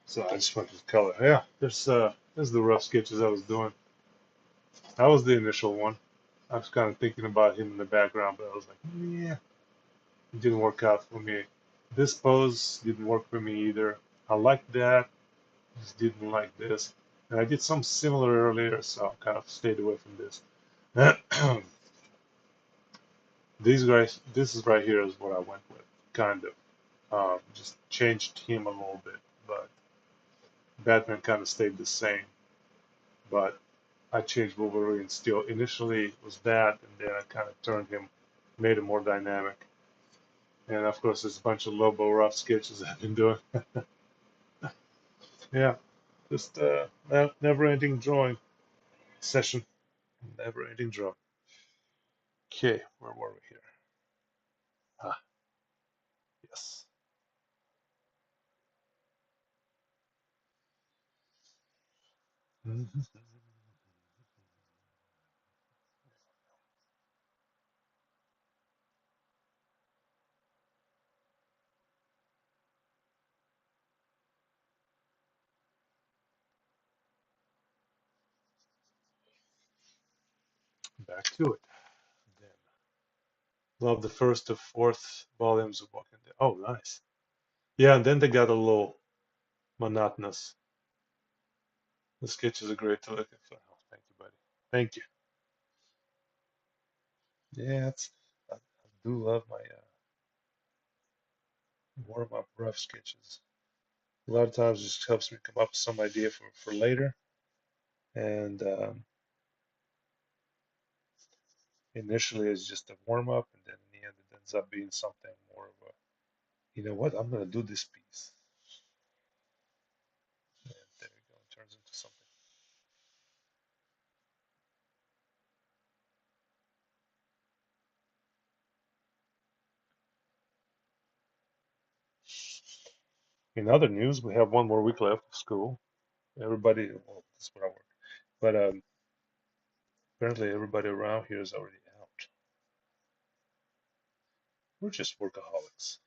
So I just went with color. Yeah, there's the rough sketches I was doing. That was the initial one. I was kind of thinking about him in the background, but I was like, yeah, it didn't work out for me. This pose didn't work for me either. I liked that, just didn't like this. And I did some similar earlier, so I kind of stayed away from this. These guys, this is right here is what I went with, kind of. Just changed him a little bit, but Batman kind of stayed the same. But I changed Wolverine still. Initially it was that, and then I kind of turned him, made him more dynamic. And of course, there's a bunch of Lobo rough sketches I've been doing. Yeah, just never-ending drawing session. Never-ending drawing. Okay, where were we here? Ah, yes. Mhm. Back to it. Then. Love the first to fourth volumes of Walking Dead. Oh, nice. Yeah, and then they got a little monotonous. The sketches are great to look at. Oh, thank you, buddy. Thank you. Yeah, I do love my warm up rough sketches. A lot of times it just helps me come up with some idea for later. And initially it's just a warm up, and then in the end it ends up being something more of a, you know what, I'm gonna do this piece. And there you go, it turns into something. In other news, we have one more week left of school. Everybody, well, this is where I work, but apparently everybody around here is already out. We're just workaholics.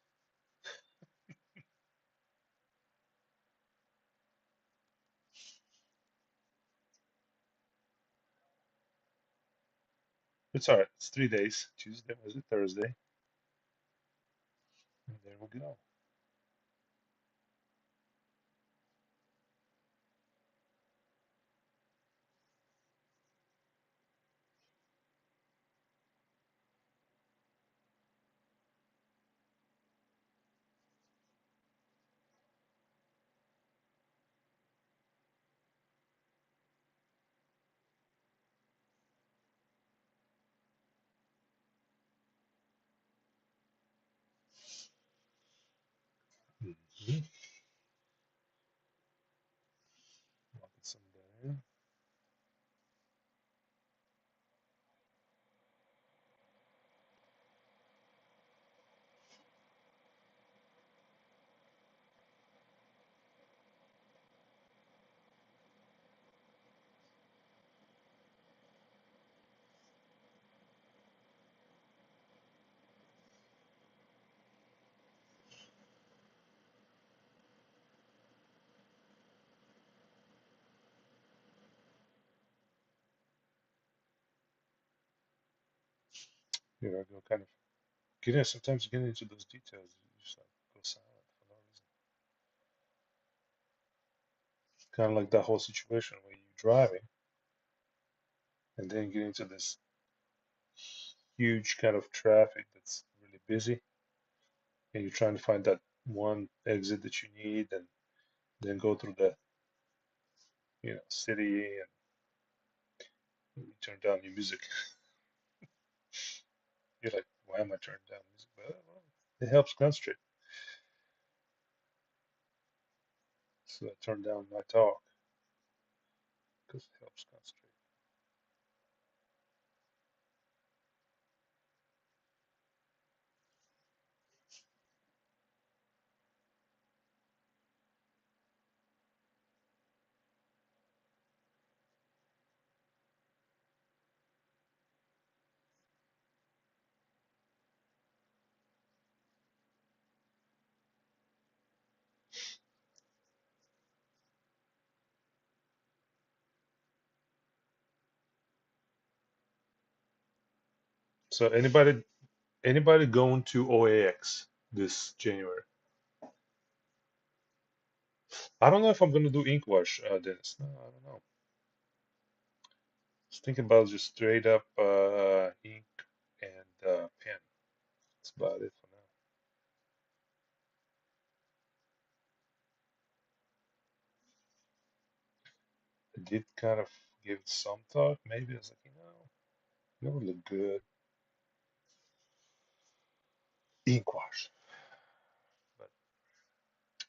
It's all right. It's 3 days. Tuesday, was it Thursday? And there we go. Mhm. Look at some there. go kind of get in. Sometimes getting into those details, you just like go silent for no reason. Kind of like that whole situation where you're driving and then get into this huge kind of traffic that's really busy, and you're trying to find that one exit that you need, and then go through the city, and you turn down your music. You're like, why am I turning down music? Well, it helps concentrate. So I turn down my talk because it helps concentrate. So anybody going to OAX this January? I don't know if I'm gonna do ink wash, Dennis. No, I don't know. Just thinking about just straight up ink and pen. That's about it for now. I did kind of give it some thought. Maybe I was like, never look good ink wash, but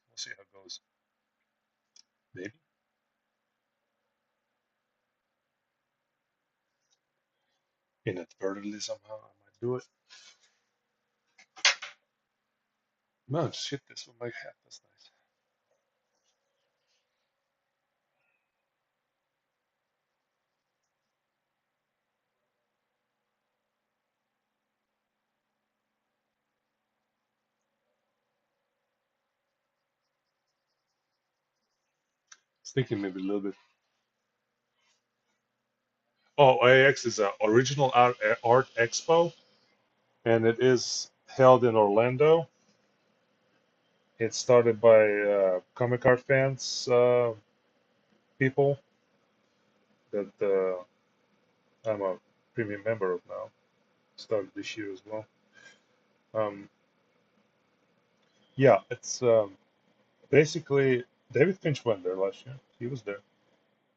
we'll see how it goes. Maybe inadvertently somehow I might do it. No, just hit this with my hat. That's nice. I was thinking maybe a little bit. Oh, AX is a original art expo, and it is held in Orlando. It's started by comic art fans, people that I'm a premium member of now. Started this year as well. Um, yeah, it's basically David Finch went there last year. He was there.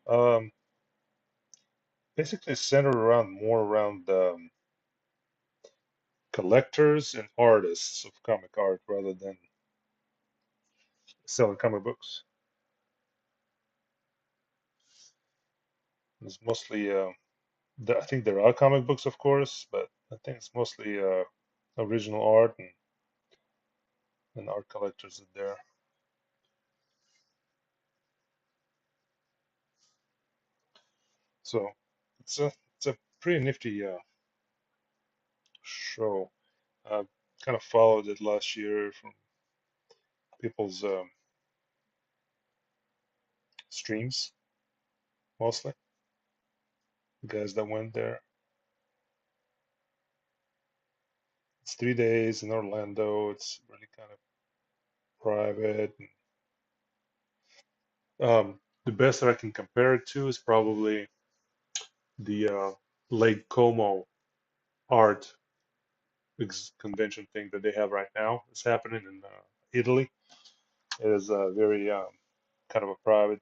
Um, basically centered around more around collectors and artists of comic art rather than selling comic books. It's mostly, I think there are comic books, of course, but I think it's mostly original art and art collectors are there. So it's a pretty nifty show. I kind of followed it last year from people's streams, mostly the guys that went there. It's 3 days in Orlando. It's really kind of private. The best that I can compare it to is probably the Lake Como art convention thing that they have right now. It's happening in Italy. It is a very kind of a private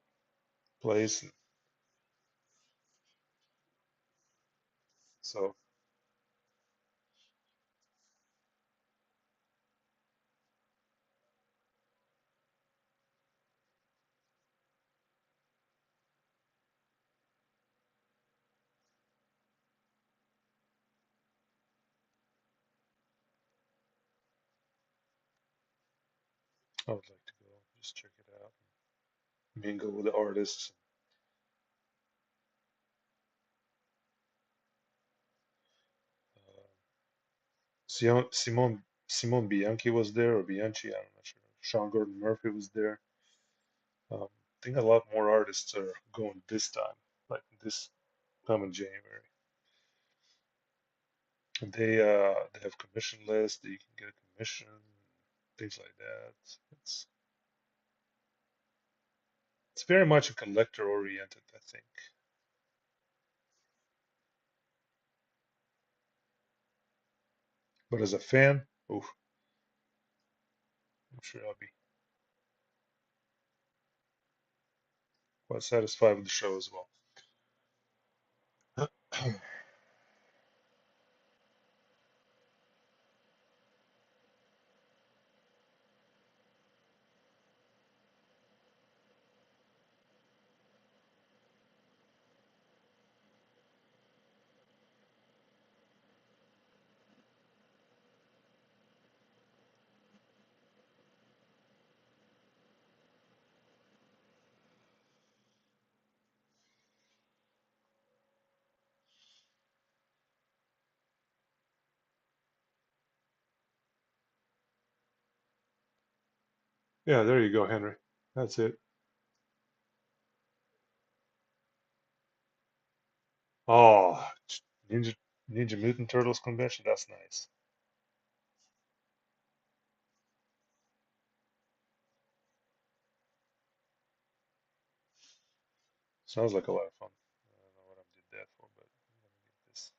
place. So I would like to go just check it out, mingle with the artists. Uh, Simone Bianchi was there, or Bianchi, I'm not sure. Sean Gordon Murphy was there. I think a lot more artists are going this time, like this coming January. They have commission lists that you can get a commission, things like that. It's it's very much a collector oriented, I think. But as a fan, oof, I'm sure I'll be quite satisfied with the show as well. Yeah, there you go, Henry. That's it. Oh, Ninja Ninja Mutant Turtles convention. That's nice. Sounds like a lot of fun. I don't know what I did that for, but I'm gonna get this.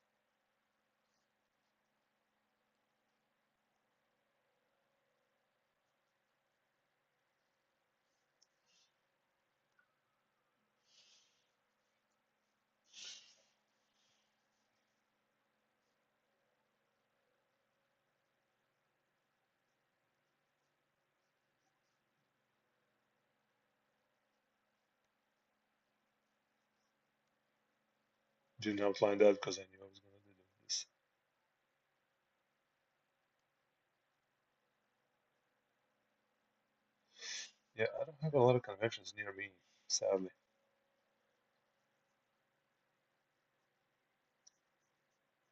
Didn't outline that because I knew I was gonna do this. Yeah, I don't have a lot of conventions near me, sadly.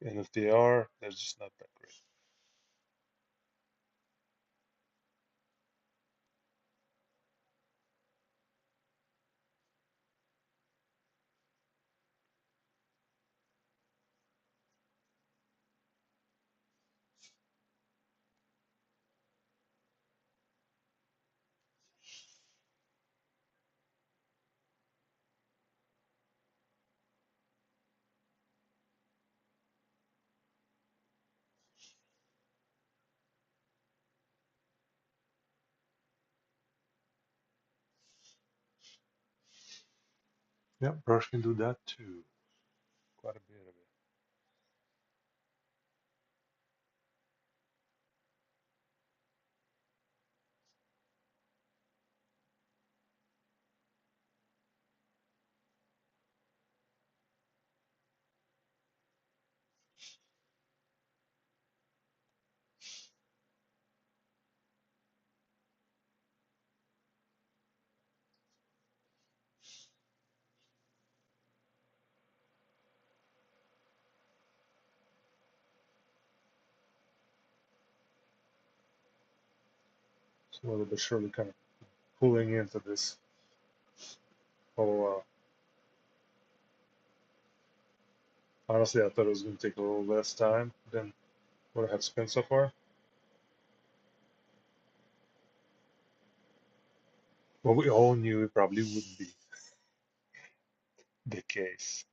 And if they are, they're just not that great. Yeah, brush can do that too. Quite a bit of it. Slowly but surely kind of pulling into this whole, honestly, I thought it was going to take a little less time than what I have spent so far. But we all knew it probably wouldn't be the case.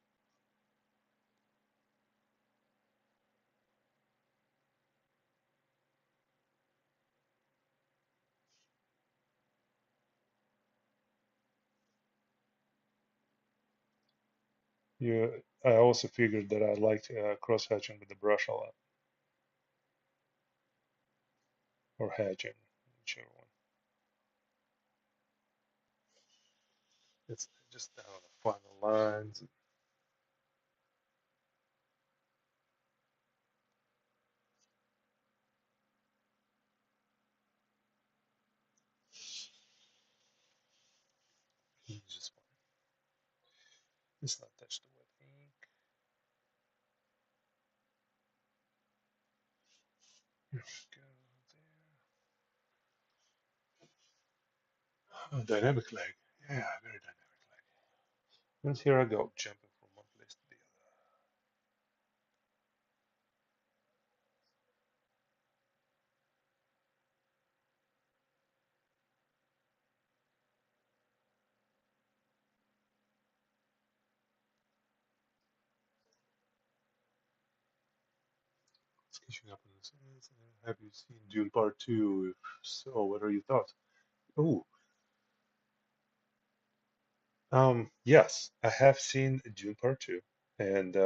Yeah, I also figured that I liked cross-hatching with the brush a lot, or hatching, whichever one. It's just down the final lines. It's just fine. It's not touch the wet ink. Here we go there. Oh, dynamic leg. Yeah, very dynamic leg. And here I go, jumping from one place to the other. Catching up on this. Have you seen Dune Part 2? If so, what are your thoughts? Oh, yes, I have seen Dune Part 2. And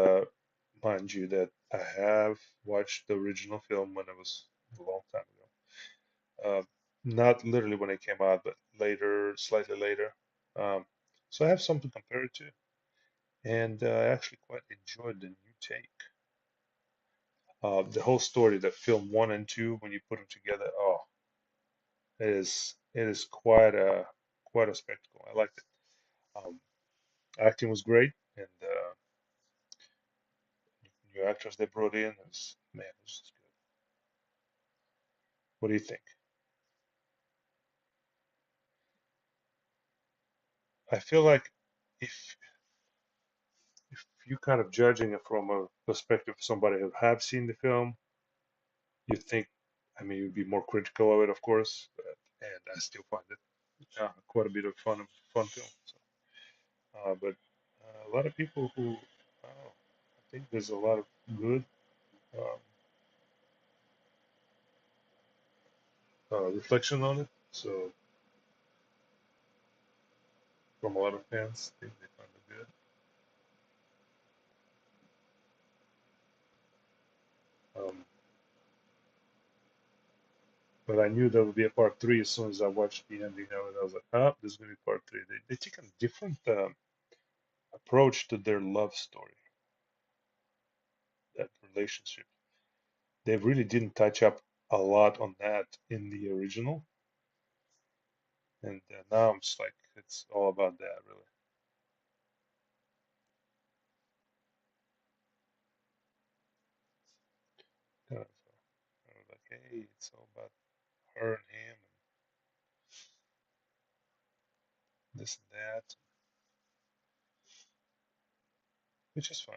mind you that I have watched the original film when it was a long time ago. Not literally when it came out, but later, slightly later. Um, so I have something to compare it to. And I actually quite enjoyed the new take. The whole story, the film one and two, when you put them together, oh, it is quite a spectacle. I liked it. Um, Acting was great, and new actors they brought in is man, it was just good. What do you think? I feel like if if you kind of judging it from a perspective of somebody who have seen the film, you think, I mean, you'd be more critical of it, of course, and I still find it quite a bit of fun film. So, but a lot of people who, I think there's a lot of good um, reflection on it. So, from a lot of fans, I think they find it good. But I knew there would be a part three as soon as I watched the ending of it. I was like, oh, there's going to be part three. They take a different approach to their love story, that relationship. They really didn't touch up a lot on that in the original. And now I'm just like, it's all about that, really. Kind of like, hey, it's all about her and him and this and that, which is fine.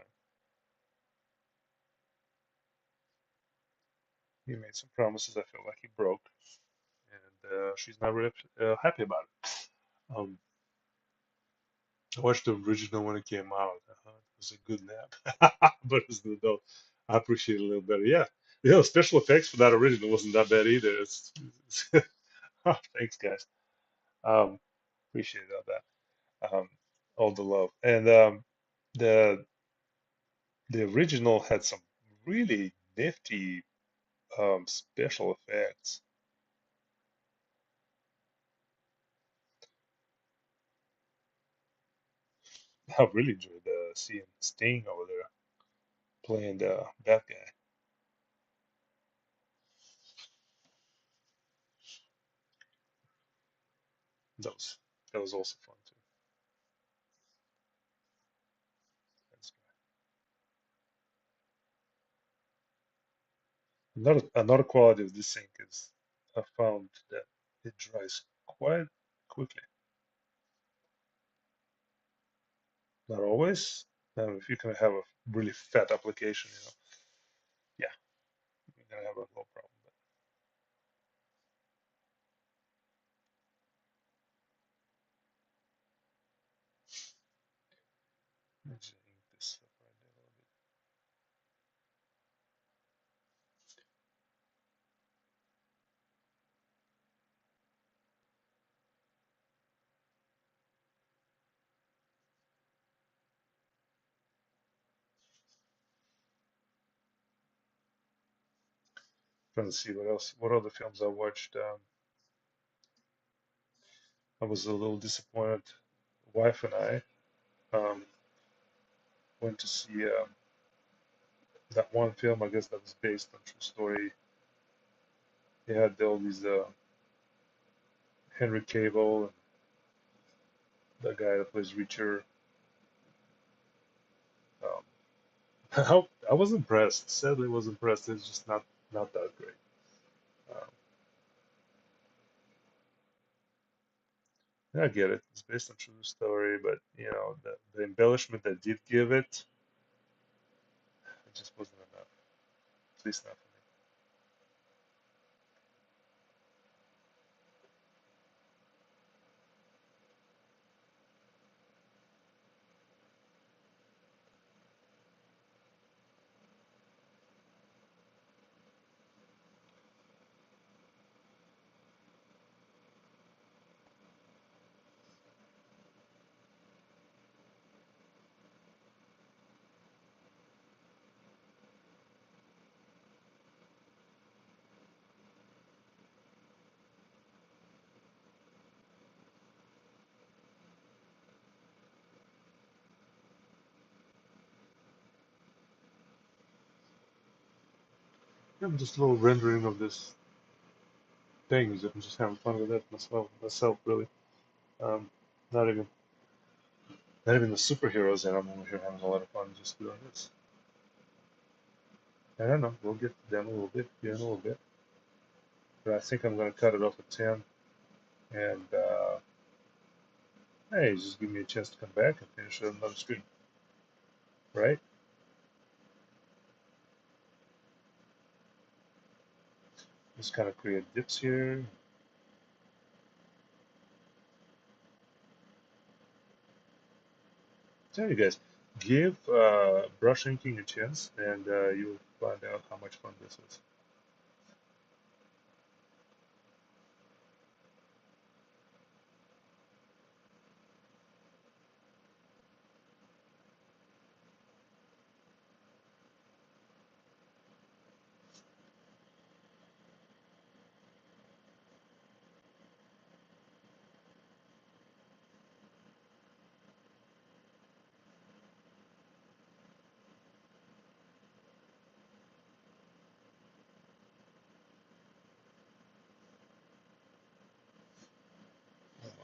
He made some promises I feel like he broke, and she's not really happy about it. Um, I watched the original when it came out. It was a good nap, but as an adult, I appreciate it a little better. Yeah, special effects for that original wasn't that bad either. Thanks, guys. Um, appreciate all that. All the love, and the the original had some really nifty special effects. I really enjoyed seeing Sting over there playing the that guy. That was that was also fun too. That's another quality of this ink is I found that it dries quite quickly. Not always. If you can have a really fat application, yeah, you're gonna have a little problem. But let just ink this stuff right there a little bit. Trying to see what else, what other films I watched. I was a little disappointed. Wife and I um, went to see that one film. I guess that was based on true story. They had all these Henry Cavill and the guy that plays Reacher. Um, I was impressed. Sadly, was impressed. It's just not that great. Um, I get it. It's based on true story, but the embellishment that did give it, it just wasn't enough. At least not for I'm just a little rendering of this thing. I'm just having fun with it myself really. Um, not even not even the superheroes, and I'm over here having a lot of fun just doing this. I don't know. We'll get to them a little bit, yeah, in a little bit. But I think I'm going to cut it off at 10, and hey, just give me a chance to come back and finish another stream, right? Just kind of create dips here. Tell you guys, give brush inking a chance, and you'll find out how much fun this is.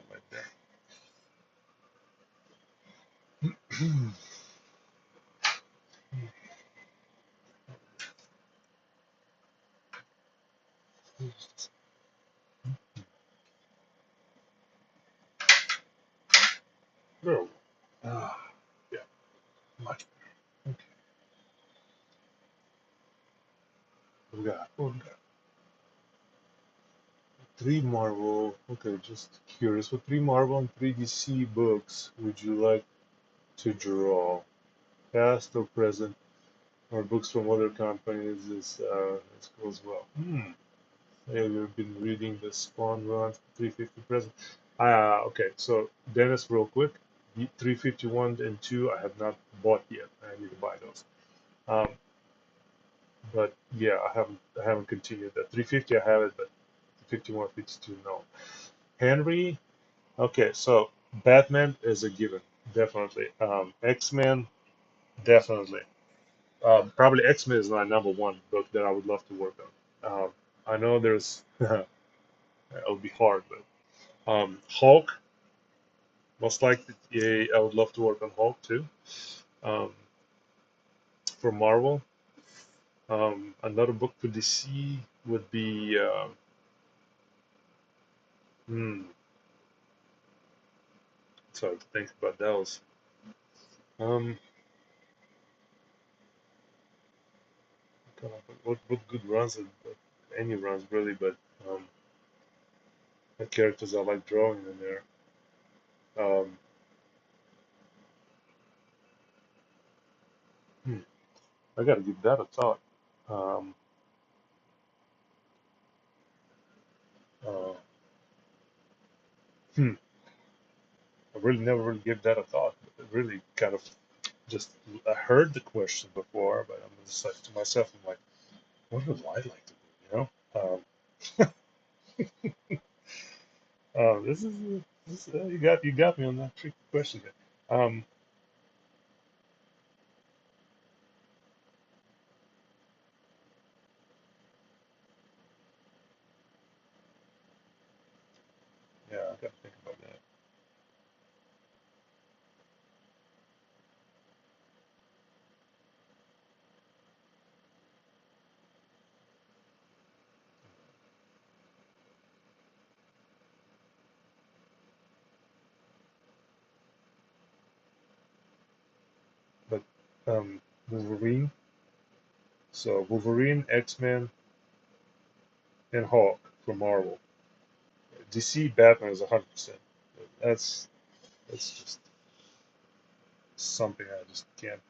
Like that. Oh, ah, yeah, much better. Okay, what we got? What we got? Three Marvel. Okay, just curious. What three Marvel and three DC books would you like to draw? Past or present, or books from other companies? This goes well. Yeah, we've been reading the Spawn Run 350 present. Okay, so Dennis, real quick, the 351 and 2 I have not bought yet. I need to buy those. Um, but yeah, I haven't continued that. 350 I have it, but 51, 52 no. Henry, okay, so Batman is a given, definitely. X-Men, definitely. Probably X-Men is my number one book that I would love to work on. I know there's it'll be hard, but Hulk, most likely, yeah, I would love to work on Hulk too. Um, for Marvel, another book for DC would be hmm, so I have to think about those. Um, what good runs? Any runs really, but um, the characters I like drawing in there. Um, hmm, I gotta give that a thought. Um, uh, hmm, I really never really give that a thought. It really kind of just I heard the question before, but I'm just like to myself, I'm like, what would I like to do? You know? This is you got me on that tricky question here. Yeah, I got to think about that. But Wolverine. So Wolverine, X-Men, and Hulk for Marvel. DC Batman is 100%. That's that's just something I just can't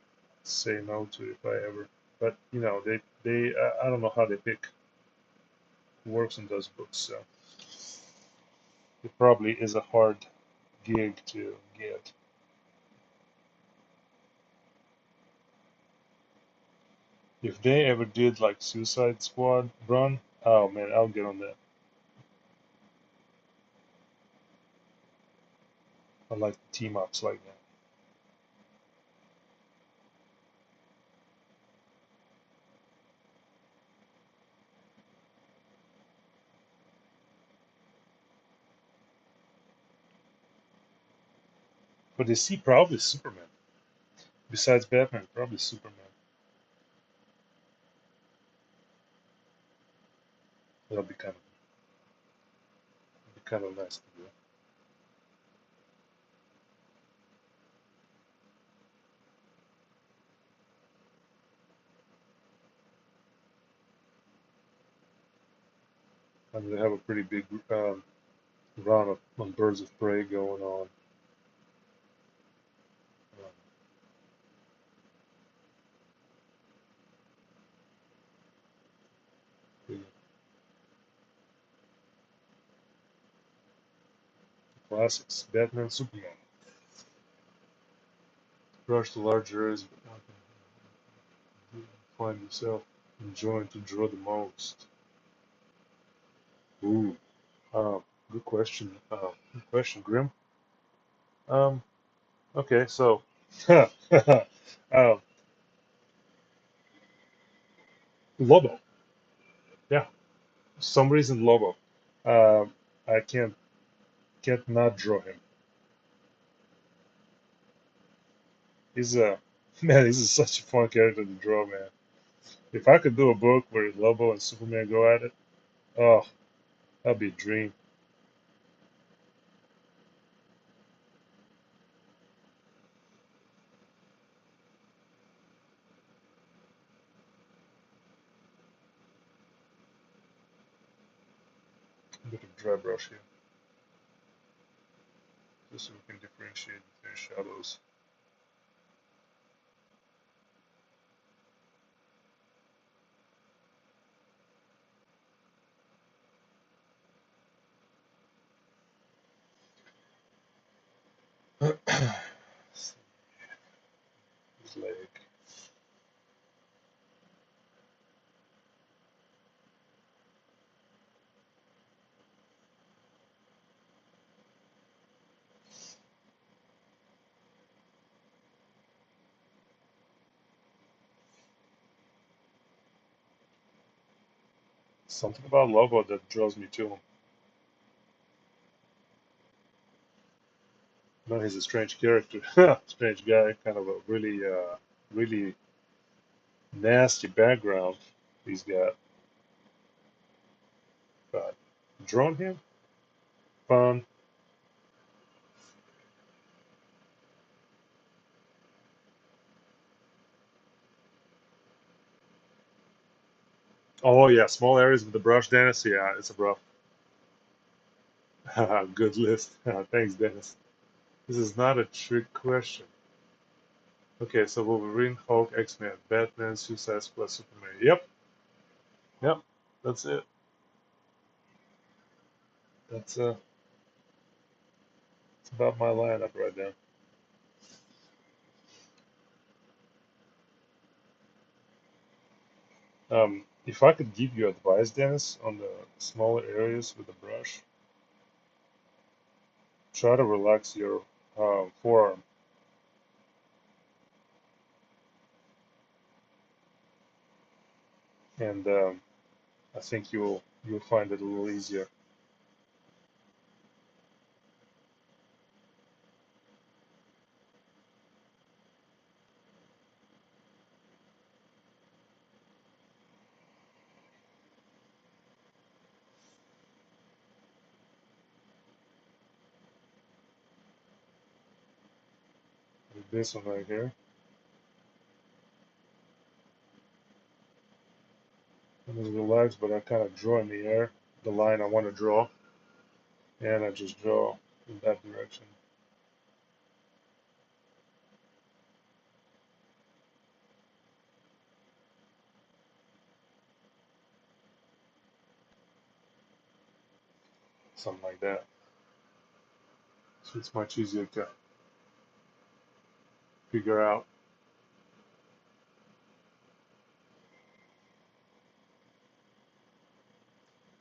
say no to if I ever. But I don't know how they pick who works in those books. So it probably is a hard gig to get. If they ever did like Suicide Squad run, oh man, I'll get on that. I like team ups like that. But they see probably Superman. Besides Batman, probably Superman. That'll be kind of nice to do. And they have a pretty big run of on Birds of Prey going on. Um, the classics, Batman, Superman. Brush the larger areas, but not find yourself enjoying to draw the most. Ooh, good question. Good question, Grim. Um, okay, so, um, Lobo. Yeah, some reason Lobo. I can't not draw him. He's a man. He's such a fun character to draw, man. If I could do a book where Lobo and Superman go at it, oh, that'd be a dream. A bit of dry brush here, just so we can differentiate between shadows. His leg. Something about Lobo that draws me to him. No, he's a strange character, strange guy, kind of a really nasty background he's got. But drawn him, fun. Oh yeah, small areas with the brush, Dennis. Yeah, it's a rough. Good list. Thanks, Dennis. This is not a trick question. Okay, so Wolverine, Hulk, X-Men, Batman, Suicide Squad, Superman. Yep, yep, that's it. That's it's about my lineup right now. If I could give you advice, Dennis, on the smaller areas with the brush, try to relax your forearm, and I think you'll find it a little easier. With this one right here, I'm just relaxed, but I kind of draw in the air the line I want to draw, and I just draw in that direction, something like that. So it's much easier to figure out.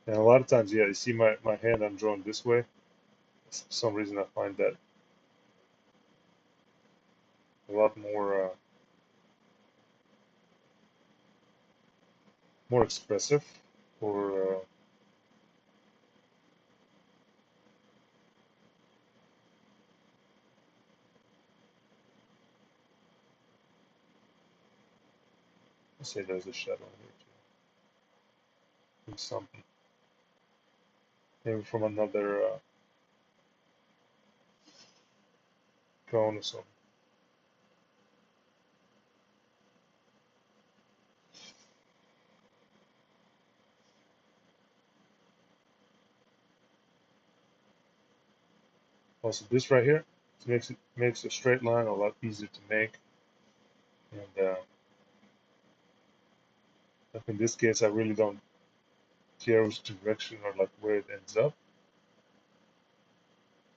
And a lot of times, yeah, you see my hand, I'm drawn this way. For some reason, I find that a lot more expressive, or Let's say there's a shadow in here too. And something. Maybe from another cone or something. Also, this right here makes a straight line a lot easier to make. And like in this case, I really don't care which direction or like where it ends up.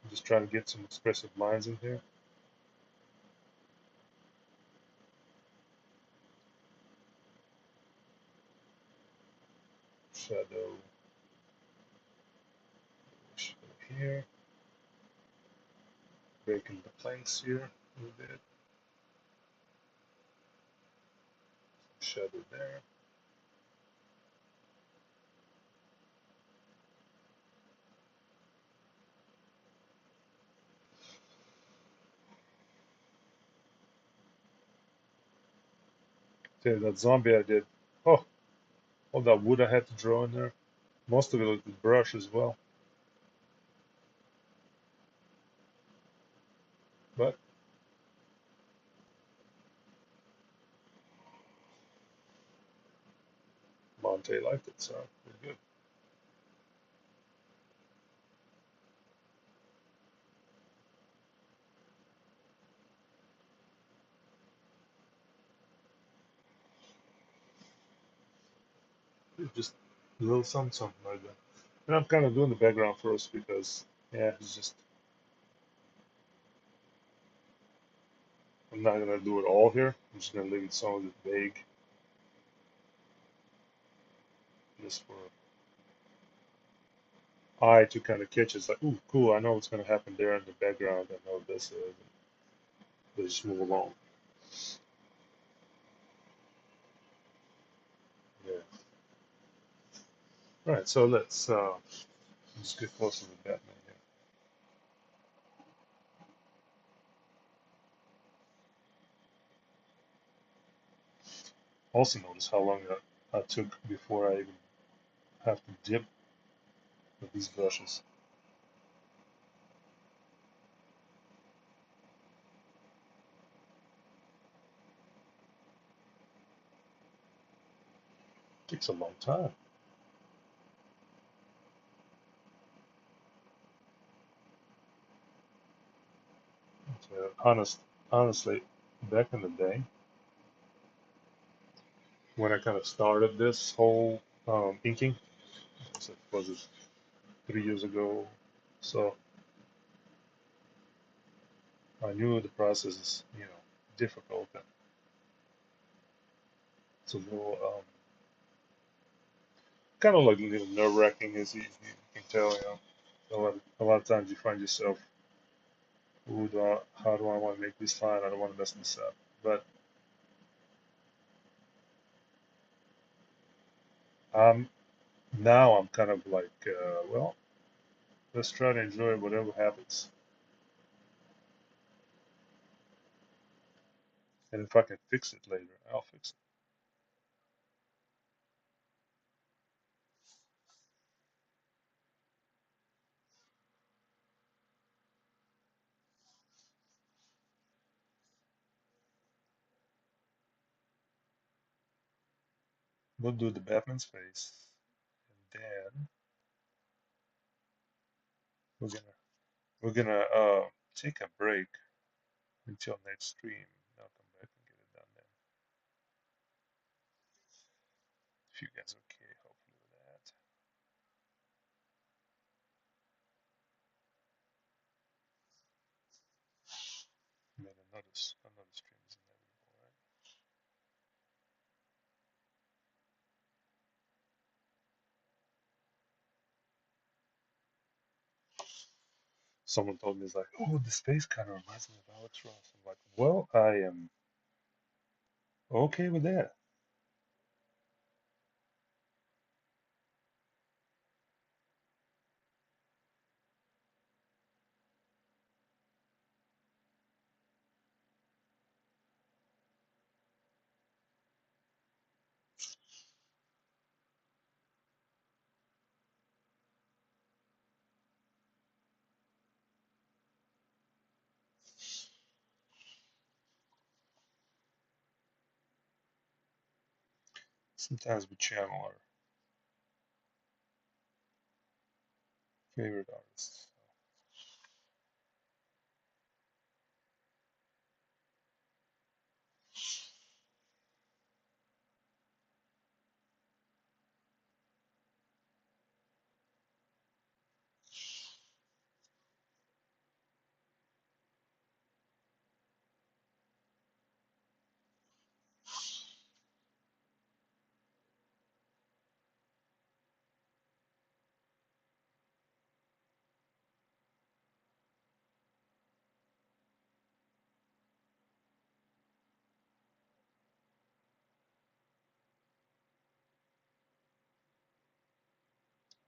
I'm just trying to get some expressive lines in here. Shadow here. Breaking the planks here a little bit. Shadow there. Okay, that zombie I did. Oh, all that wood I had to draw in there. Most of it with the brush as well. But Monte liked it, so we're good. Just a little something like that. And I'm kind of doing the background first because, yeah, it's just, I'm not going to do it all here. I'm just going to leave it some of it vague. Just for eye to kind of catch. It's like, ooh, cool, I know what's going to happen there in the background. I know this is. Let's just move along. Yeah. All right, so let's get closer to Batman here. Also notice how long I took before I even have to dip with these brushes. It takes a long time. Honestly, back in the day, when I kind of started this whole inking, was it 3 years ago? So I knew the process is, difficult and it's a little kind of like a little nerve-wracking, as you can tell. A lot of times you find yourself, how do I want to make this line? I don't want to mess this up. But um, now I'm kind of like, well, let's try to enjoy whatever happens. And if I can fix it later, I'll fix it. We'll do the Batman's face, and then we're gonna we're gonna take a break until next stream. I'll come back and get it done then. If you guys okay, hopefully with that. And then another stream is inevitable, right? Someone told me it's like, oh, the space kind of reminds me of Alex Ross. I'm like, well, I am okay with that. Sometimes we channel our favorite artists.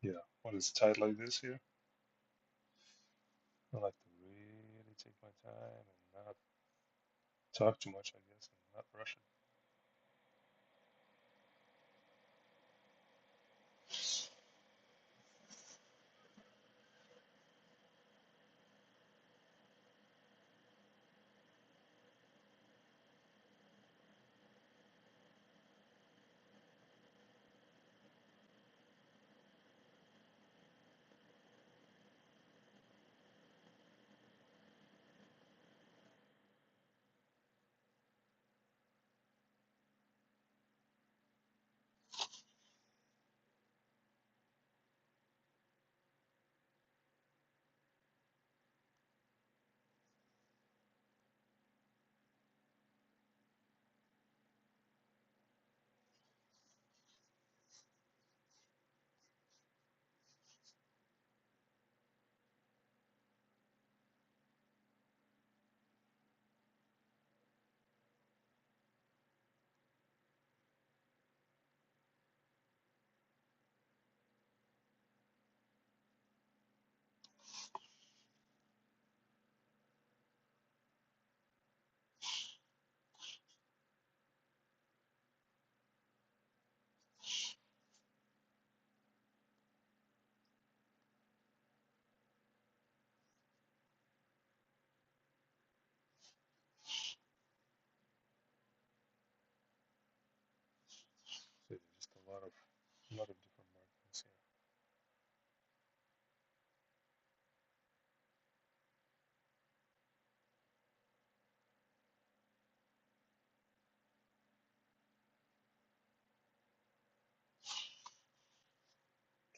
Yeah, when it's tight like this here, I like to really take my time and not talk too much, I guess, and not rush it. So there's just a lot of different markings here.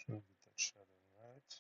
Trying to get that shadow right.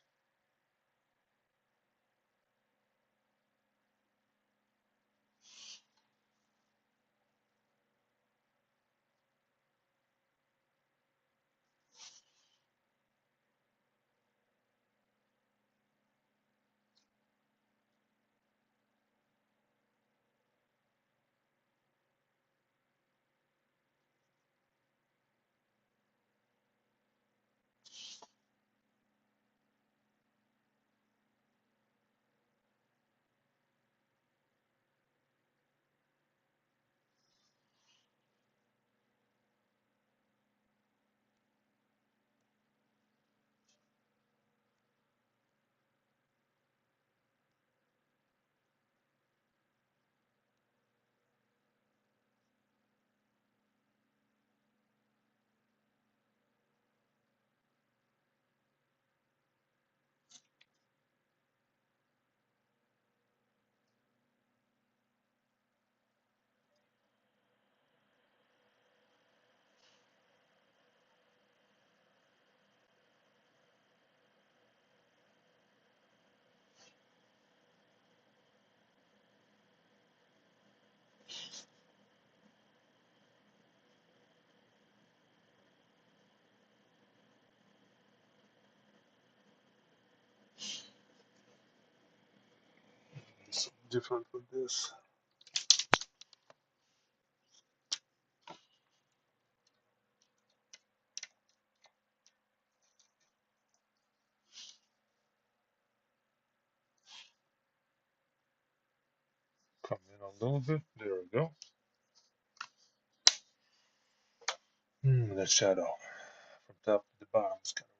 Do something different with this. Come in a little bit. There we go. That shadow from top to the bottom is kind of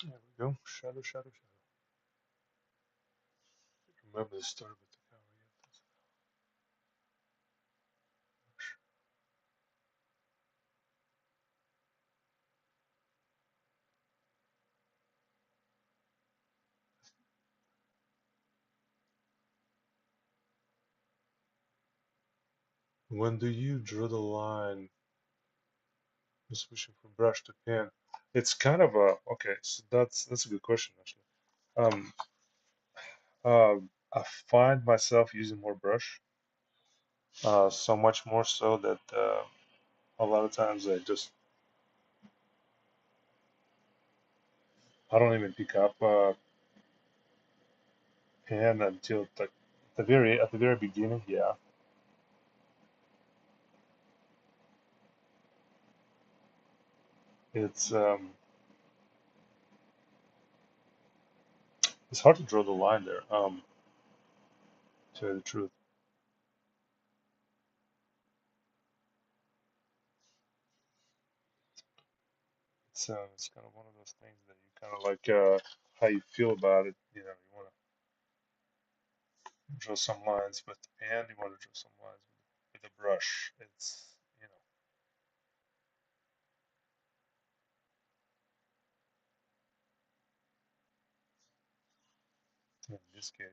There we go. Shadow, shadow, shadow. Remember the story with the cow yet. When do you draw the line? Switching from brush to pen. It's kind of a okay. So that's a good question actually. Um, I find myself using more brush, so much more so that a lot of times I don't even pick up pen until like at the very beginning. Yeah, it's um, it's hard to draw the line there. To tell you the truth, it's kind of one of those things that you kind of like how you feel about it. You know, you want to draw some lines with the pen, you want to draw some lines with the brush. It's in this case,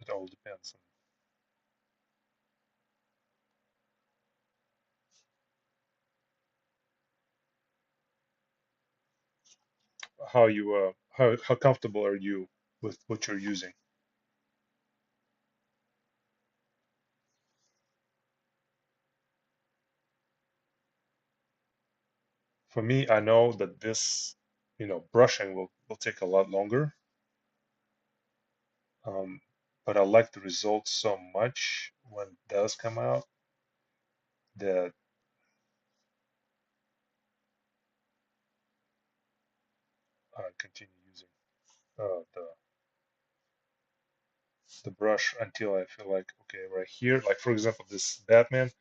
it all depends on how you how comfortable are you with what you're using. For me, I know that this, brushing will take a lot longer, um, but I like the results so much when it does come out that I continue using the brush until I feel like, okay, right here, like for example, this Batman,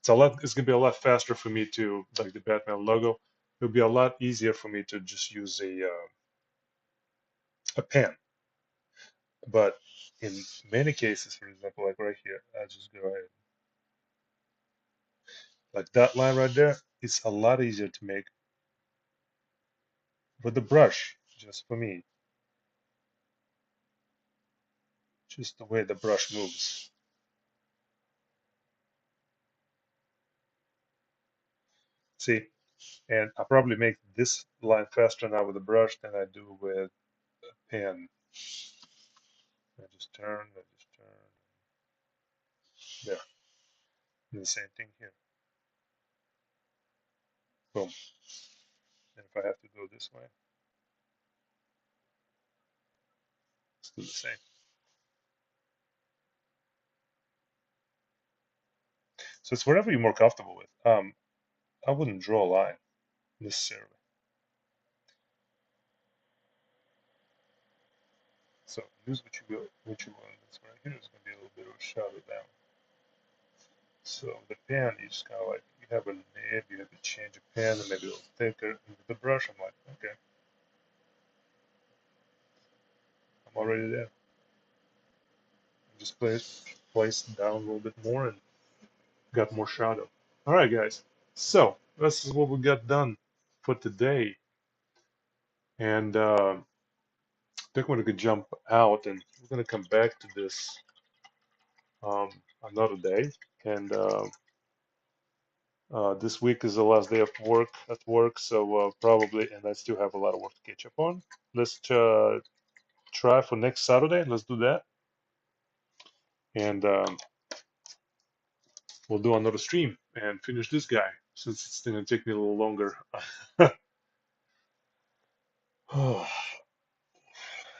it's gonna be a lot faster for me to, like the Batman logo, it'll be a lot easier for me to just use a pen. But in many cases, for example, like right here, I just go ahead, like that line right there, it's a lot easier to make with the brush, just for me, just the way the brush moves. See, and I probably make this line faster now with the brush than I do with pen. I just turn, there. Do the same thing here. Boom. And if I have to go this way, let's do the same. So it's whatever you're more comfortable with. I wouldn't draw a line necessarily. So use what you want. This right here is going to be a little bit of a shadow down. So the pen, you just kind of like, you have a nib, you have to change a pen and maybe a little thicker. And with the brush, I'm like, okay, I'm already there. Just place it down a little bit more and got more shadow. All right, guys. So this is what we got done for today. And I think we're going to jump out and we're going to come back to this um, another day. And this week is the last day of work at work, so probably, and I still have a lot of work to catch up on. Let's try for next Saturday. Let's do that, and we'll do another stream and finish this guy since it's going to take me a little longer. Oh,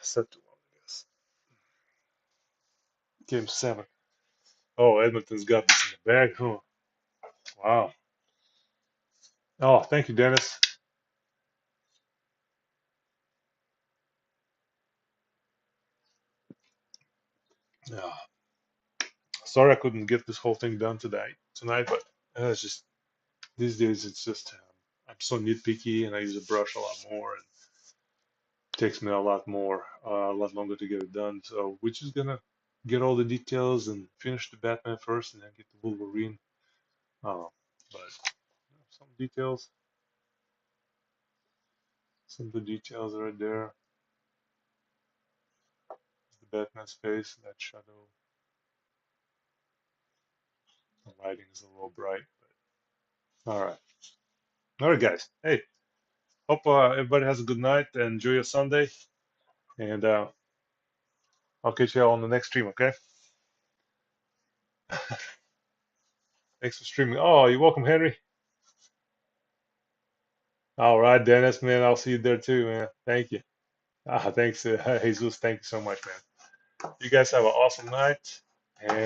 set to one, I guess. Game 7. Oh, Edmonton's got this in the bag, huh? Wow. Oh, thank you, Dennis. Yeah. Sorry I couldn't get this whole thing done tonight, but it's just these days it's just I'm so nitpicky and I use a brush a lot more and it takes me a lot longer to get it done. So we're just gonna get all the details and finish the Batman first and then get the Wolverine. Uh, but some details, some of the details right there. The Batman's face, that shadow. The lighting is a little bright, but all right, guys. Hey, hope everybody has a good night and enjoy your Sunday. And I'll catch you all on the next stream. Okay? Thanks for streaming. Oh, you're welcome, Henry. All right, Dennis, man. I'll see you there too, man. Thank you. Thanks, Jesus. Thank you so much, man. You guys have an awesome night. And